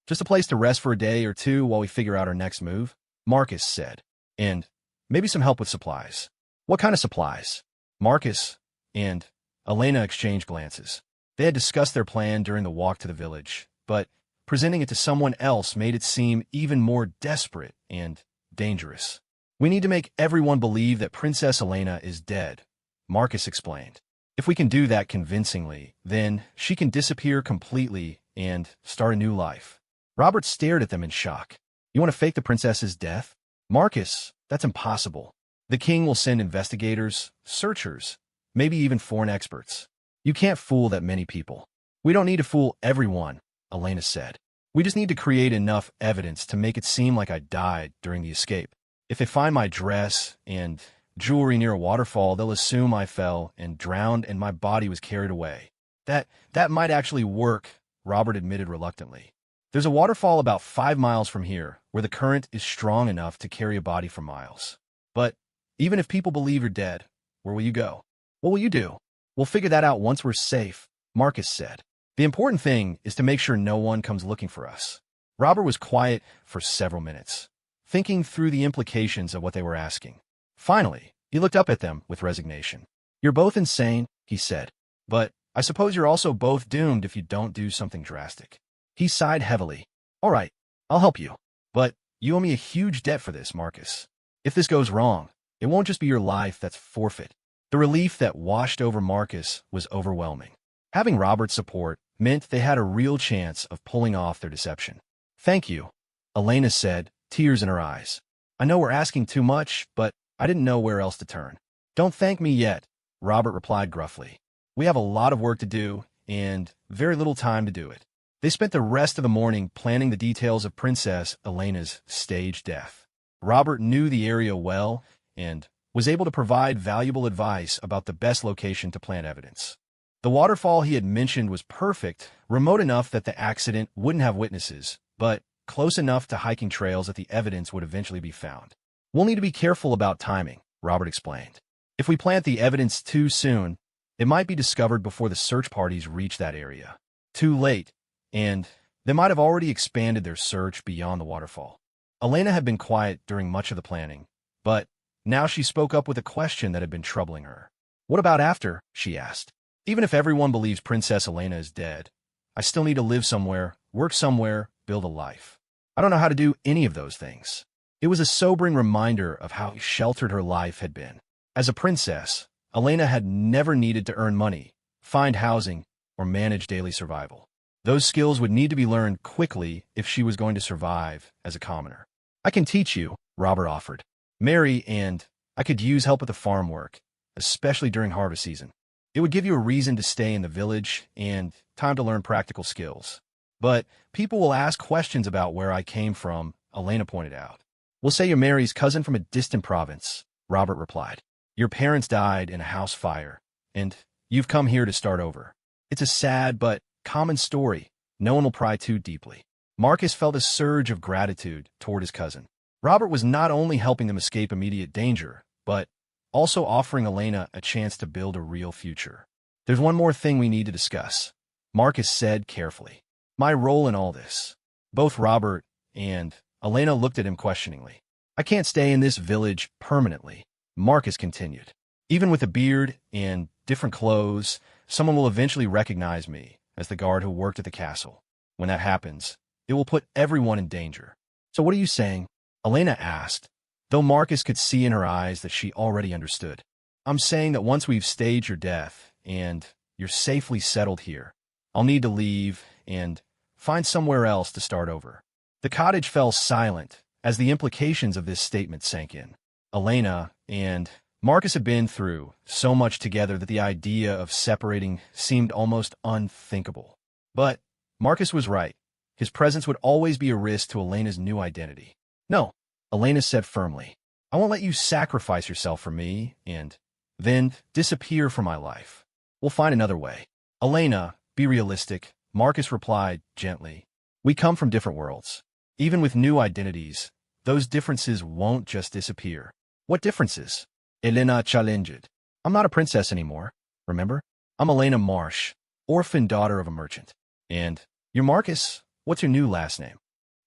"Just a place to rest for a day or two while we figure out our next move." Marcus said. And maybe some help with supplies. What kind of supplies? Marcus and Elena exchanged glances. They had discussed their plan during the walk to the village, but presenting it to someone else made it seem even more desperate and dangerous. We need to make everyone believe that Princess Elena is dead, Marcus explained. If we can do that convincingly, then she can disappear completely and start a new life. Robert stared at them in shock. You want to fake the princess's death? Marcus, that's impossible. The king will send investigators, searchers, maybe even foreign experts. You can't fool that many people. We don't need to fool everyone, Elena said. We just need to create enough evidence to make it seem like I died during the escape. If they find my dress and jewelry near a waterfall, they'll assume I fell and drowned and my body was carried away. That might actually work, Robert admitted reluctantly. There's a waterfall about 5 miles from here where the current is strong enough to carry a body for miles. But even if people believe you're dead, where will you go? What will you do? We'll figure that out once we're safe, Marcus said. The important thing is to make sure no one comes looking for us. Robert was quiet for several minutes, thinking through the implications of what they were asking. Finally, he looked up at them with resignation. You're both insane, he said. But I suppose you're also both doomed if you don't do something drastic. He sighed heavily. All right, I'll help you. But you owe me a huge debt for this, Marcus. If this goes wrong, it won't just be your life that's forfeit. The relief that washed over Marcus was overwhelming. Having Robert's support meant they had a real chance of pulling off their deception. Thank you, Elena said, tears in her eyes. I know we're asking too much, but I didn't know where else to turn. Don't thank me yet, Robert replied gruffly. We have a lot of work to do and very little time to do it. They spent the rest of the morning planning the details of Princess Elena's staged death. Robert knew the area well and was able to provide valuable advice about the best location to plant evidence. The waterfall he had mentioned was perfect, remote enough that the accident wouldn't have witnesses, but close enough to hiking trails that the evidence would eventually be found. We'll need to be careful about timing, Robert explained. If we plant the evidence too soon, it might be discovered before the search parties reach that area. Too late, and they might have already expanded their search beyond the waterfall. Elena had been quiet during much of the planning, but now she spoke up with a question that had been troubling her. What about after? She asked. Even if everyone believes Princess Elena is dead, I still need to live somewhere, work somewhere, build a life. I don't know how to do any of those things. It was a sobering reminder of how sheltered her life had been. As a princess, Elena had never needed to earn money, find housing, or manage daily survival. Those skills would need to be learned quickly if she was going to survive as a commoner. I can teach you, Robert offered. Mary and I could use help with the farm work, especially during harvest season. It would give you a reason to stay in the village and time to learn practical skills. But people will ask questions about where I came from, Elena pointed out. We'll say you're Mary's cousin from a distant province, Robert replied. Your parents died in a house fire, and you've come here to start over. It's a sad but common story. No one will pry too deeply. Marcus felt a surge of gratitude toward his cousin. Robert was not only helping them escape immediate danger, but also offering Elena a chance to build a real future. There's one more thing we need to discuss, Marcus said carefully. My role in all this. Both Robert and Elena looked at him questioningly. I can't stay in this village permanently, Marcus continued. Even with a beard and different clothes, someone will eventually recognize me as the guard who worked at the castle. When that happens, it will put everyone in danger. So what are you saying? Elena asked, though Marcus could see in her eyes that she already understood. I'm saying that once we've staged your death and you're safely settled here, I'll need to leave and find somewhere else to start over. The cottage fell silent as the implications of this statement sank in. Elena and Marcus had been through so much together that the idea of separating seemed almost unthinkable. But Marcus was right. His presence would always be a risk to Elena's new identity. No, Elena said firmly. I won't let you sacrifice yourself for me and then disappear from my life. We'll find another way. Elena, be realistic, Marcus replied gently. We come from different worlds. Even with new identities, those differences won't just disappear. What differences? Elena challenged. I'm not a princess anymore, remember? I'm Elena Marsh, orphan daughter of a merchant. And you're Marcus. What's your new last name?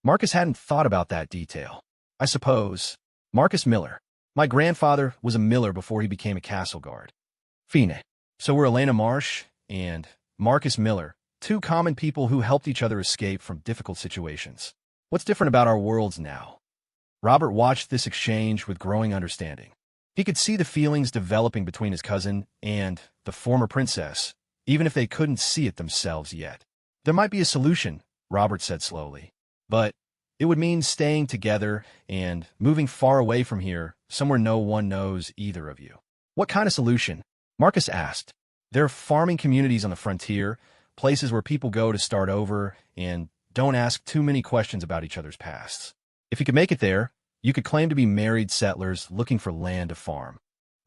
Marcus hadn't thought about that detail. I suppose. Marcus Miller. My grandfather was a miller before he became a castle guard. Fine. So we're Elena Marsh and Marcus Miller, two common people who helped each other escape from difficult situations. What's different about our worlds now? Robert watched this exchange with growing understanding. He could see the feelings developing between his cousin and the former princess, even if they couldn't see it themselves yet. There might be a solution, Robert said slowly, but it would mean staying together and moving far away from here, somewhere no one knows either of you. What kind of solution? Marcus asked. There are farming communities on the frontier, places where people go to start over and don't ask too many questions about each other's pasts. If you could make it there, you could claim to be married settlers looking for land to farm.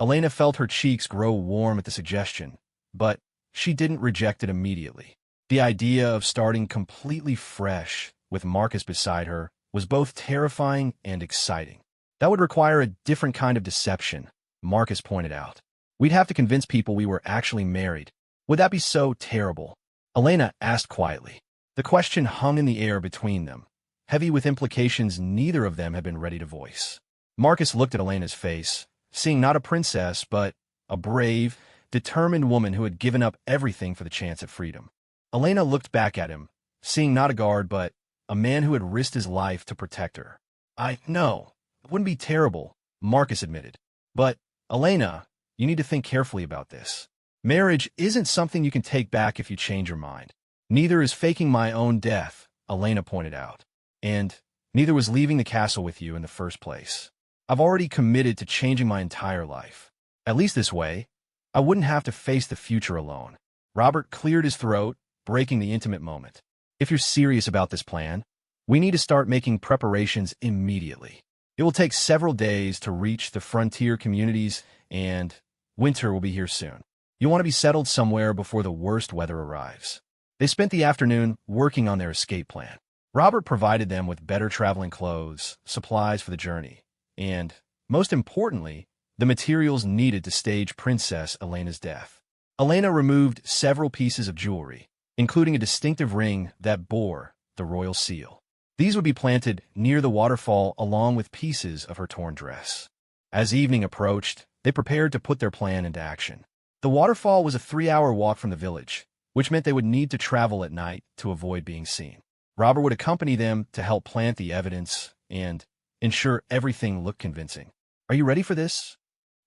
Elena felt her cheeks grow warm at the suggestion, but she didn't reject it immediately. The idea of starting completely fresh with Marcus beside her was both terrifying and exciting. That would require a different kind of deception, Marcus pointed out. We'd have to convince people we were actually married. Would that be so terrible? Elena asked quietly. The question hung in the air between them, heavy with implications neither of them had been ready to voice. Marcus looked at Elena's face, seeing not a princess, but a brave, determined woman who had given up everything for the chance at freedom. Elena looked back at him, seeing not a guard, but a man who had risked his life to protect her. I know, it wouldn't be terrible, Marcus admitted. But, Elena, you need to think carefully about this. Marriage isn't something you can take back if you change your mind. Neither is faking my own death, Elena pointed out. And neither was leaving the castle with you in the first place. I've already committed to changing my entire life. At least this way, I wouldn't have to face the future alone. Robert cleared his throat, breaking the intimate moment. If you're serious about this plan, we need to start making preparations immediately. It will take several days to reach the frontier communities, and winter will be here soon. You want to be settled somewhere before the worst weather arrives. They spent the afternoon working on their escape plan. Robert provided them with better traveling clothes, supplies for the journey, and, most importantly, the materials needed to stage Princess Elena's death. Elena removed several pieces of jewelry, including a distinctive ring that bore the royal seal. These would be planted near the waterfall along with pieces of her torn dress. As evening approached, they prepared to put their plan into action. The waterfall was a 3-hour walk from the village, which meant they would need to travel at night to avoid being seen. Robert would accompany them to help plant the evidence and ensure everything looked convincing. Are you ready for this?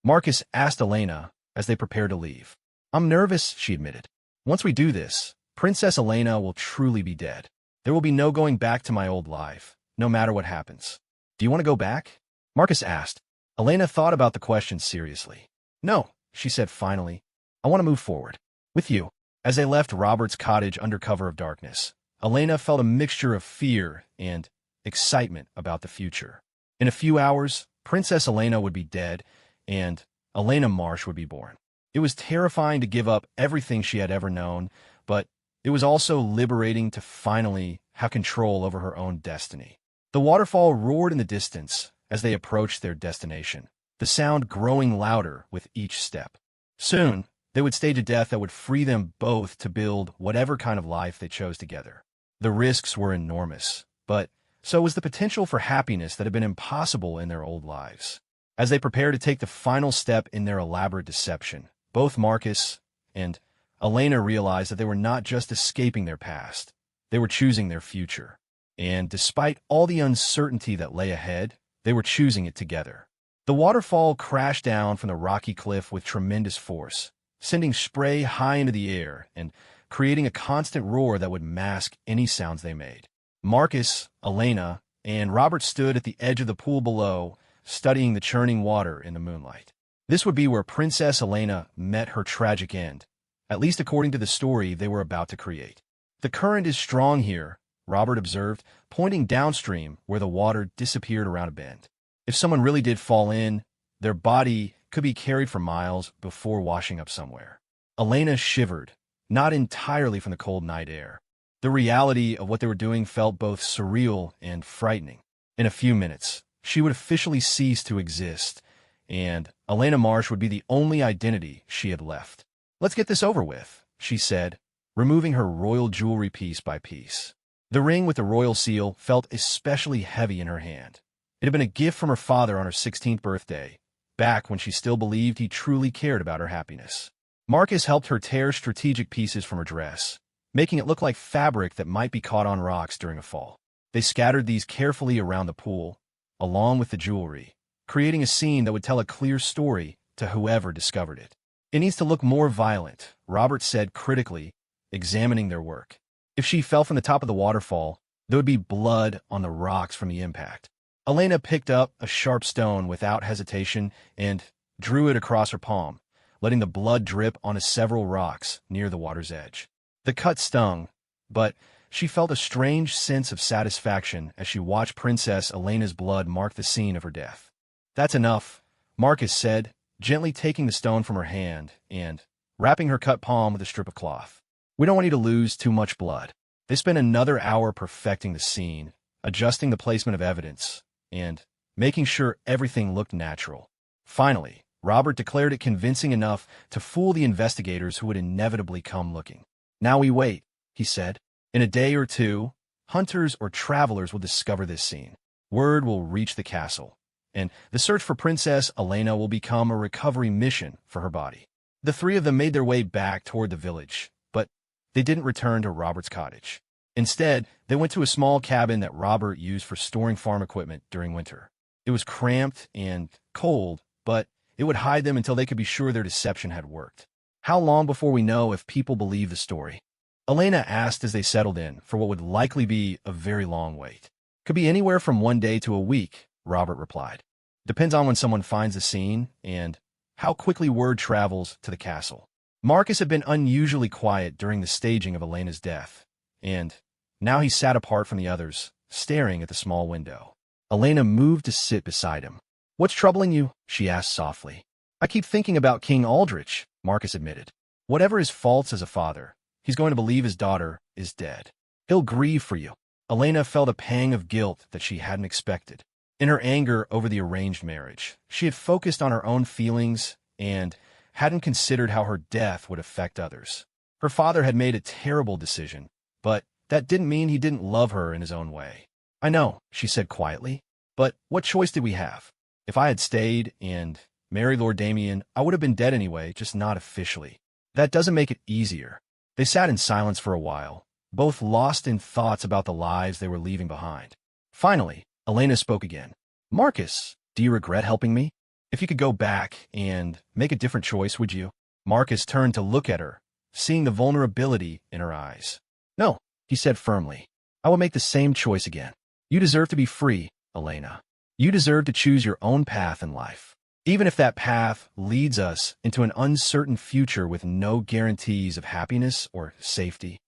Marcus asked Elena as they prepared to leave. I'm nervous, she admitted. Once we do this, Princess Elena will truly be dead. There will be no going back to my old life, no matter what happens. Do you want to go back? Marcus asked. Elena thought about the question seriously. No, she said finally. I want to move forward. With you. As they left Robert's cottage under cover of darkness, Elena felt a mixture of fear and excitement about the future. In a few hours, Princess Elena would be dead, and Elena Marsh would be born. It was terrifying to give up everything she had ever known, but it was also liberating to finally have control over her own destiny. The waterfall roared in the distance as they approached their destination, the sound growing louder with each step. Soon, they would stage a death that would free them both to build whatever kind of life they chose together. The risks were enormous, but so was the potential for happiness that had been impossible in their old lives. As they prepared to take the final step in their elaborate deception, both Marcus and Elena realized that they were not just escaping their past, they were choosing their future. And despite all the uncertainty that lay ahead, they were choosing it together. The waterfall crashed down from the rocky cliff with tremendous force, sending spray high into the air and creating a constant roar that would mask any sounds they made. Marcus, Elena, and Robert stood at the edge of the pool below, studying the churning water in the moonlight. This would be where Princess Elena met her tragic end, at least according to the story they were about to create. The current is strong here, Robert observed, pointing downstream where the water disappeared around a bend. If someone really did fall in, their body could be carried for miles before washing up somewhere. Elena shivered, not entirely from the cold night air. The reality of what they were doing felt both surreal and frightening. In a few minutes, she would officially cease to exist, and Elena Marsh would be the only identity she had left. Let's get this over with, she said, removing her royal jewelry piece by piece. The ring with the royal seal felt especially heavy in her hand, It had been a gift from her father on her 16th birthday, back when she still believed he truly cared about her happiness. Marcus helped her tear strategic pieces from her dress, making it look like fabric that might be caught on rocks during a fall. They scattered these carefully around the pool, along with the jewelry, creating a scene that would tell a clear story to whoever discovered it. It needs to look more violent, Robert said critically, examining their work. If she fell from the top of the waterfall, there would be blood on the rocks from the impact. Elena picked up a sharp stone without hesitation and drew it across her palm, letting the blood drip onto several rocks near the water's edge. The cut stung, but she felt a strange sense of satisfaction as she watched Princess Elena's blood mark the scene of her death. "That's enough," Marcus said, gently taking the stone from her hand and wrapping her cut palm with a strip of cloth. "We don't want you to lose too much blood." They spent another hour perfecting the scene, adjusting the placement of evidence, and making sure everything looked natural. Finally, Robert declared it convincing enough to fool the investigators who would inevitably come looking. "Now we wait," he said. "In a day or two, hunters or travelers will discover this scene. Word will reach the castle, and the search for Princess Elena will become a recovery mission for her body." The three of them made their way back toward the village, but they didn't return to Robert's cottage. Instead, they went to a small cabin that Robert used for storing farm equipment during winter. It was cramped and cold, but it would hide them until they could be sure their deception had worked. "How long before we know if people believe the story?" Elena asked as they settled in for what would likely be a very long wait. "Could be anywhere from 1 day to a week," Robert replied. "Depends on when someone finds the scene and how quickly word travels to the castle." Marcus had been unusually quiet during the staging of Elena's death, and now he sat apart from the others, staring at the small window. Elena moved to sit beside him. "What's troubling you?" she asked softly. "I keep thinking about King Aldrich," Marcus admitted. "Whatever his faults as a father, he's going to believe his daughter is dead. He'll grieve for you." Elena felt a pang of guilt that she hadn't expected. In her anger over the arranged marriage, she had focused on her own feelings and hadn't considered how her death would affect others. Her father had made a terrible decision, but that didn't mean he didn't love her in his own way. "I know," she said quietly, "but what choice did we have? If I had stayed and married Lord Damien, I would have been dead anyway, just not officially. That doesn't make it easier." They sat in silence for a while, both lost in thoughts about the lives they were leaving behind. Finally, Elena spoke again. "Marcus, do you regret helping me? If you could go back and make a different choice, would you?" Marcus turned to look at her, seeing the vulnerability in her eyes. "No," he said firmly. "I will make the same choice again. You deserve to be free, Elena. You deserve to choose your own path in life, even if that path leads us into an uncertain future with no guarantees of happiness or safety."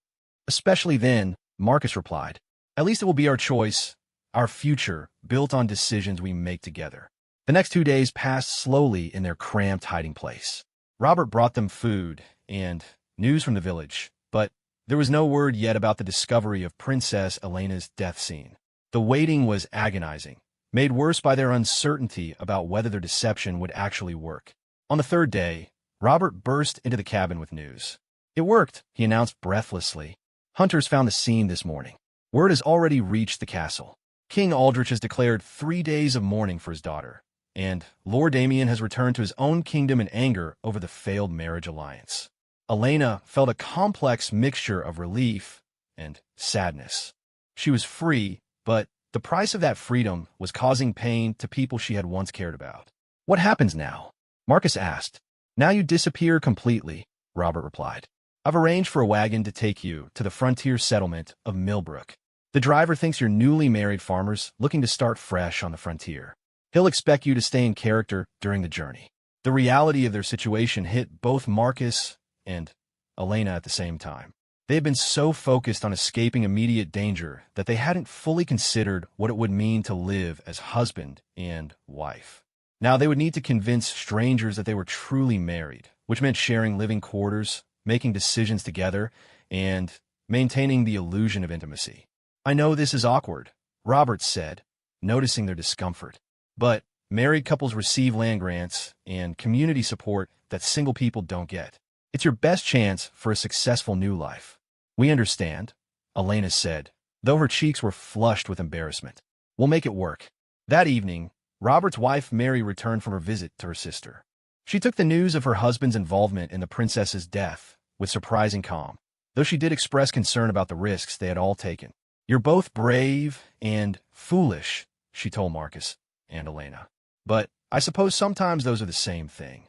"Especially then," Marcus replied. "At least it will be our choice, our future, built on decisions we make together." The next 2 days passed slowly in their cramped hiding place. Robert brought them food and news from the village, but there was no word yet about the discovery of Princess Elena's death scene. The waiting was agonizing, made worse by their uncertainty about whether their deception would actually work. On the third day, Robert burst into the cabin with news. "It worked," he announced breathlessly. "Hunters found the scene this morning. Word has already reached the castle. King Aldrich has declared 3 days of mourning for his daughter, and Lord Damien has returned to his own kingdom in anger over the failed marriage alliance." Elena felt a complex mixture of relief and sadness. She was free, but the price of that freedom was causing pain to people she had once cared about. "What happens now?" Marcus asked. "Now you disappear completely," Robert replied. "I've arranged for a wagon to take you to the frontier settlement of Millbrook. The driver thinks you're newly married farmers looking to start fresh on the frontier. He'll expect you to stay in character during the journey." The reality of their situation hit both Marcus and Elena at the same time. They had been so focused on escaping immediate danger that they hadn't fully considered what it would mean to live as husband and wife. Now they would need to convince strangers that they were truly married, which meant sharing living quarters, making decisions together, and maintaining the illusion of intimacy. "I know this is awkward," Robert said, noticing their discomfort. "But married couples receive land grants and community support that single people don't get. It's your best chance for a successful new life." "We understand," Elena said, though her cheeks were flushed with embarrassment. "We'll make it work." That evening, Robert's wife Mary returned from her visit to her sister. She took the news of her husband's involvement in the princess's death with surprising calm, though she did express concern about the risks they had all taken. "You're both brave and foolish," she told Marcus and Elena. "But I suppose sometimes those are the same thing."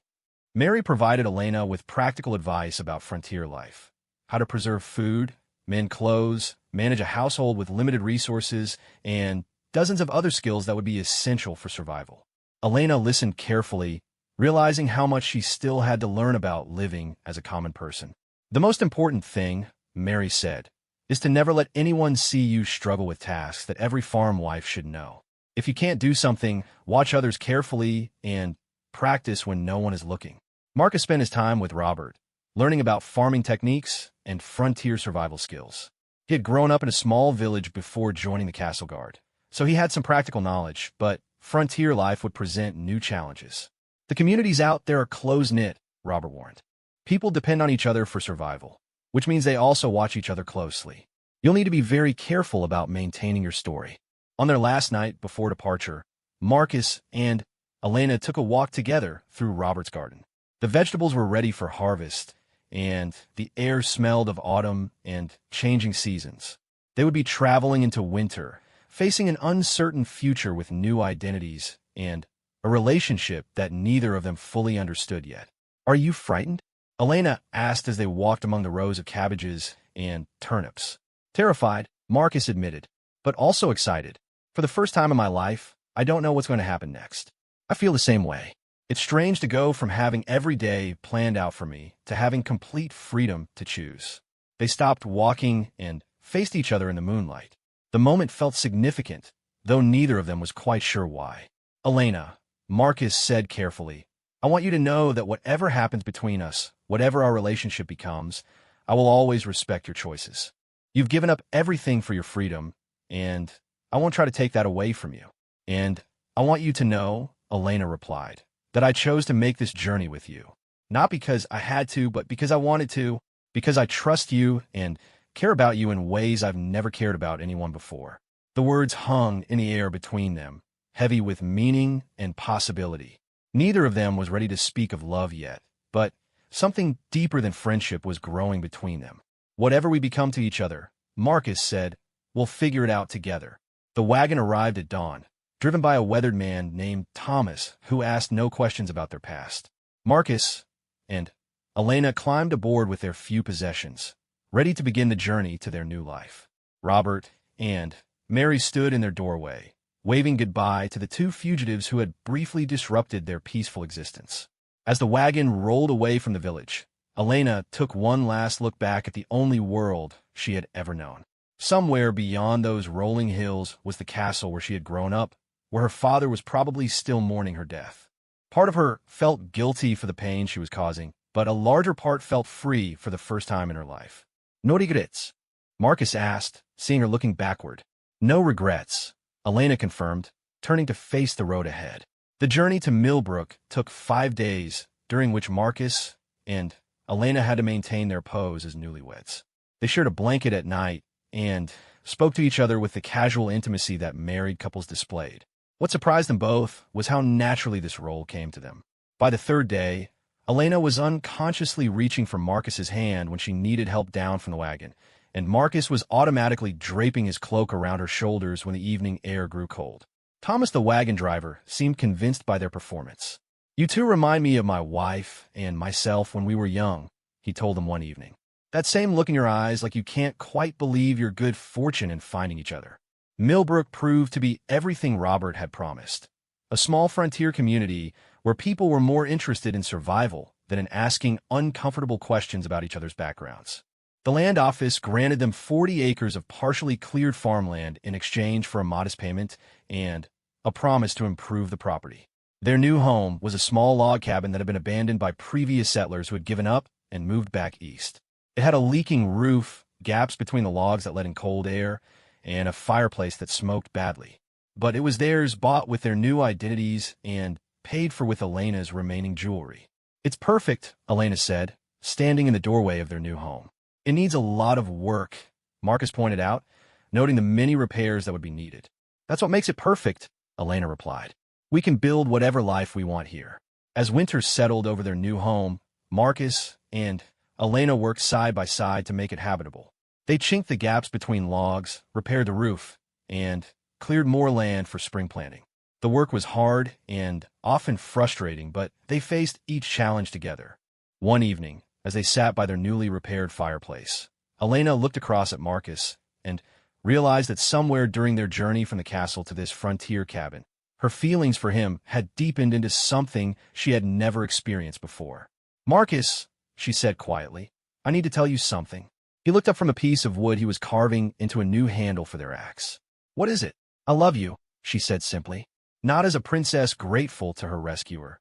Mary provided Elena with practical advice about frontier life: how to preserve food, mend clothes, manage a household with limited resources, and dozens of other skills that would be essential for survival. Elena listened carefully, realizing how much she still had to learn about living as a common person. "The most important thing," Mary said, "is to never let anyone see you struggle with tasks that every farm wife should know. If you can't do something, watch others carefully and practice when no one is looking." Marcus spent his time with Robert, learning about farming techniques and frontier survival skills. He had grown up in a small village before joining the castle guard, so he had some practical knowledge, but frontier life would present new challenges. "The communities out there are close-knit," Robert warned. "People depend on each other for survival, which means they also watch each other closely. You'll need to be very careful about maintaining your story." On their last night before departure, Marcus and Elena took a walk together through Robert's garden. The vegetables were ready for harvest, and the air smelled of autumn and changing seasons. They would be traveling into winter, facing an uncertain future with new identities and a relationship that neither of them fully understood yet. "Are you frightened?" Elena asked as they walked among the rows of cabbages and turnips. "Terrified," Marcus admitted, "but also excited. For the first time in my life, I don't know what's going to happen next." "I feel the same way. It's strange to go from having every day planned out for me to having complete freedom to choose." They stopped walking and faced each other in the moonlight. The moment felt significant, though neither of them was quite sure why. "Elena," Marcus said carefully, "I want you to know that whatever happens between us, whatever our relationship becomes, I will always respect your choices. You've given up everything for your freedom, and I won't try to take that away from you. And I want you to know," Elena replied, "that I chose to make this journey with you. Not because I had to, but because I wanted to, because I trust you and care about you in ways I've never cared about anyone before." The words hung in the air between them, heavy with meaning and possibility. Neither of them was ready to speak of love yet, but something deeper than friendship was growing between them. "Whatever we become to each other," Marcus said, "we'll figure it out together." The wagon arrived at dawn, driven by a weathered man named Thomas, who asked no questions about their past. Marcus and Elena climbed aboard with their few possessions, ready to begin the journey to their new life. Robert and Mary stood in their doorway, waving goodbye to the two fugitives who had briefly disrupted their peaceful existence. As the wagon rolled away from the village, Elena took one last look back at the only world she had ever known. Somewhere beyond those rolling hills was the castle where she had grown up, where her father was probably still mourning her death. Part of her felt guilty for the pain she was causing, but a larger part felt free for the first time in her life. "No regrets?" Marcus asked, seeing her looking backward. "No regrets," Elena confirmed, turning to face the road ahead. The journey to Millbrook took 5 days, during which Marcus and Elena had to maintain their pose as newlyweds. They shared a blanket at night and spoke to each other with the casual intimacy that married couples displayed. What surprised them both was how naturally this role came to them. By the 3rd day, Elena was unconsciously reaching for Marcus's hand when she needed help down from the wagon, and Marcus was automatically draping his cloak around her shoulders when the evening air grew cold. Thomas, the wagon driver, seemed convinced by their performance. "You two remind me of my wife and myself when we were young," he told them one evening. "That same look in your eyes, like you can't quite believe your good fortune in finding each other." Millbrook proved to be everything Robert had promised. A small frontier community where people were more interested in survival than in asking uncomfortable questions about each other's backgrounds. The land office granted them 40 acres of partially cleared farmland in exchange for a modest payment and a promise to improve the property. Their new home was a small log cabin that had been abandoned by previous settlers who had given up and moved back east. It had a leaking roof, gaps between the logs that let in cold air, and a fireplace that smoked badly. But it was theirs, bought with their new identities and paid for with Elena's remaining jewelry. "It's perfect," Elena said, standing in the doorway of their new home. "It needs a lot of work," Marcus pointed out, noting the many repairs that would be needed. "That's what makes it perfect," Elena replied. We can build whatever life we want here. As winter settled over their new home, Marcus and Elena worked side by side to make it habitable. They chinked the gaps between logs, repaired the roof, and cleared more land for spring planting. The work was hard and often frustrating, but they faced each challenge together. One evening, as they sat by their newly repaired fireplace, Elena looked across at Marcus and realized that somewhere during their journey from the castle to this frontier cabin, her feelings for him had deepened into something she had never experienced before. Marcus, she said quietly, I need to tell you something. He looked up from a piece of wood he was carving into a new handle for their axe. What is it? I love you, she said simply, not as a princess grateful to her rescuer,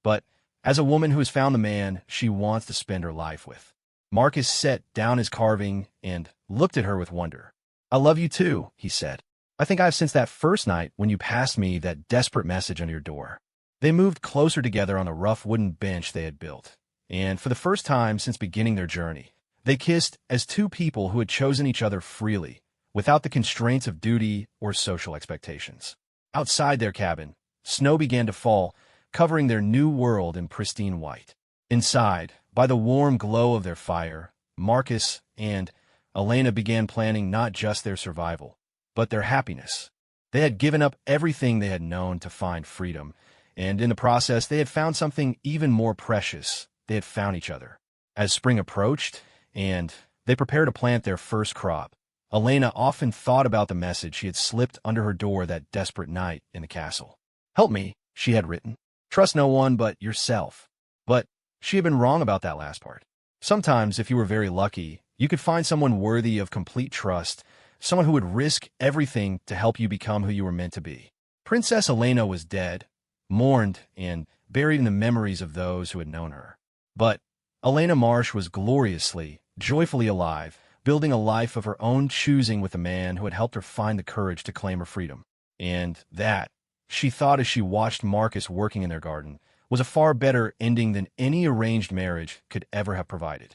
but as a woman who has found the man she wants to spend her life with. Marcus set down his carving and looked at her with wonder. I love you too, he said. I think I've since that first night when you passed me that desperate message on your door. They moved closer together on a rough wooden bench they had built, and for the first time since beginning their journey, they kissed as two people who had chosen each other freely, without the constraints of duty or social expectations. Outside their cabin, snow began to fall, covering their new world in pristine white. Inside, by the warm glow of their fire, Marcus and Elena began planning not just their survival, but their happiness. They had given up everything they had known to find freedom, and in the process they had found something even more precious. They had found each other. As spring approached, and they prepared to plant their first crop, Elena often thought about the message she had slipped under her door that desperate night in the castle. Help me, she had written. Trust no one but yourself. But she had been wrong about that last part. Sometimes, if you were very lucky, you could find someone worthy of complete trust, someone who would risk everything to help you become who you were meant to be. Princess Elena was dead, mourned, and buried in the memories of those who had known her. But Elena Marsh was gloriously, joyfully alive, building a life of her own choosing with a man who had helped her find the courage to claim her freedom. And that, she thought as she watched Marcus working in their garden, was a far better ending than any arranged marriage could ever have provided.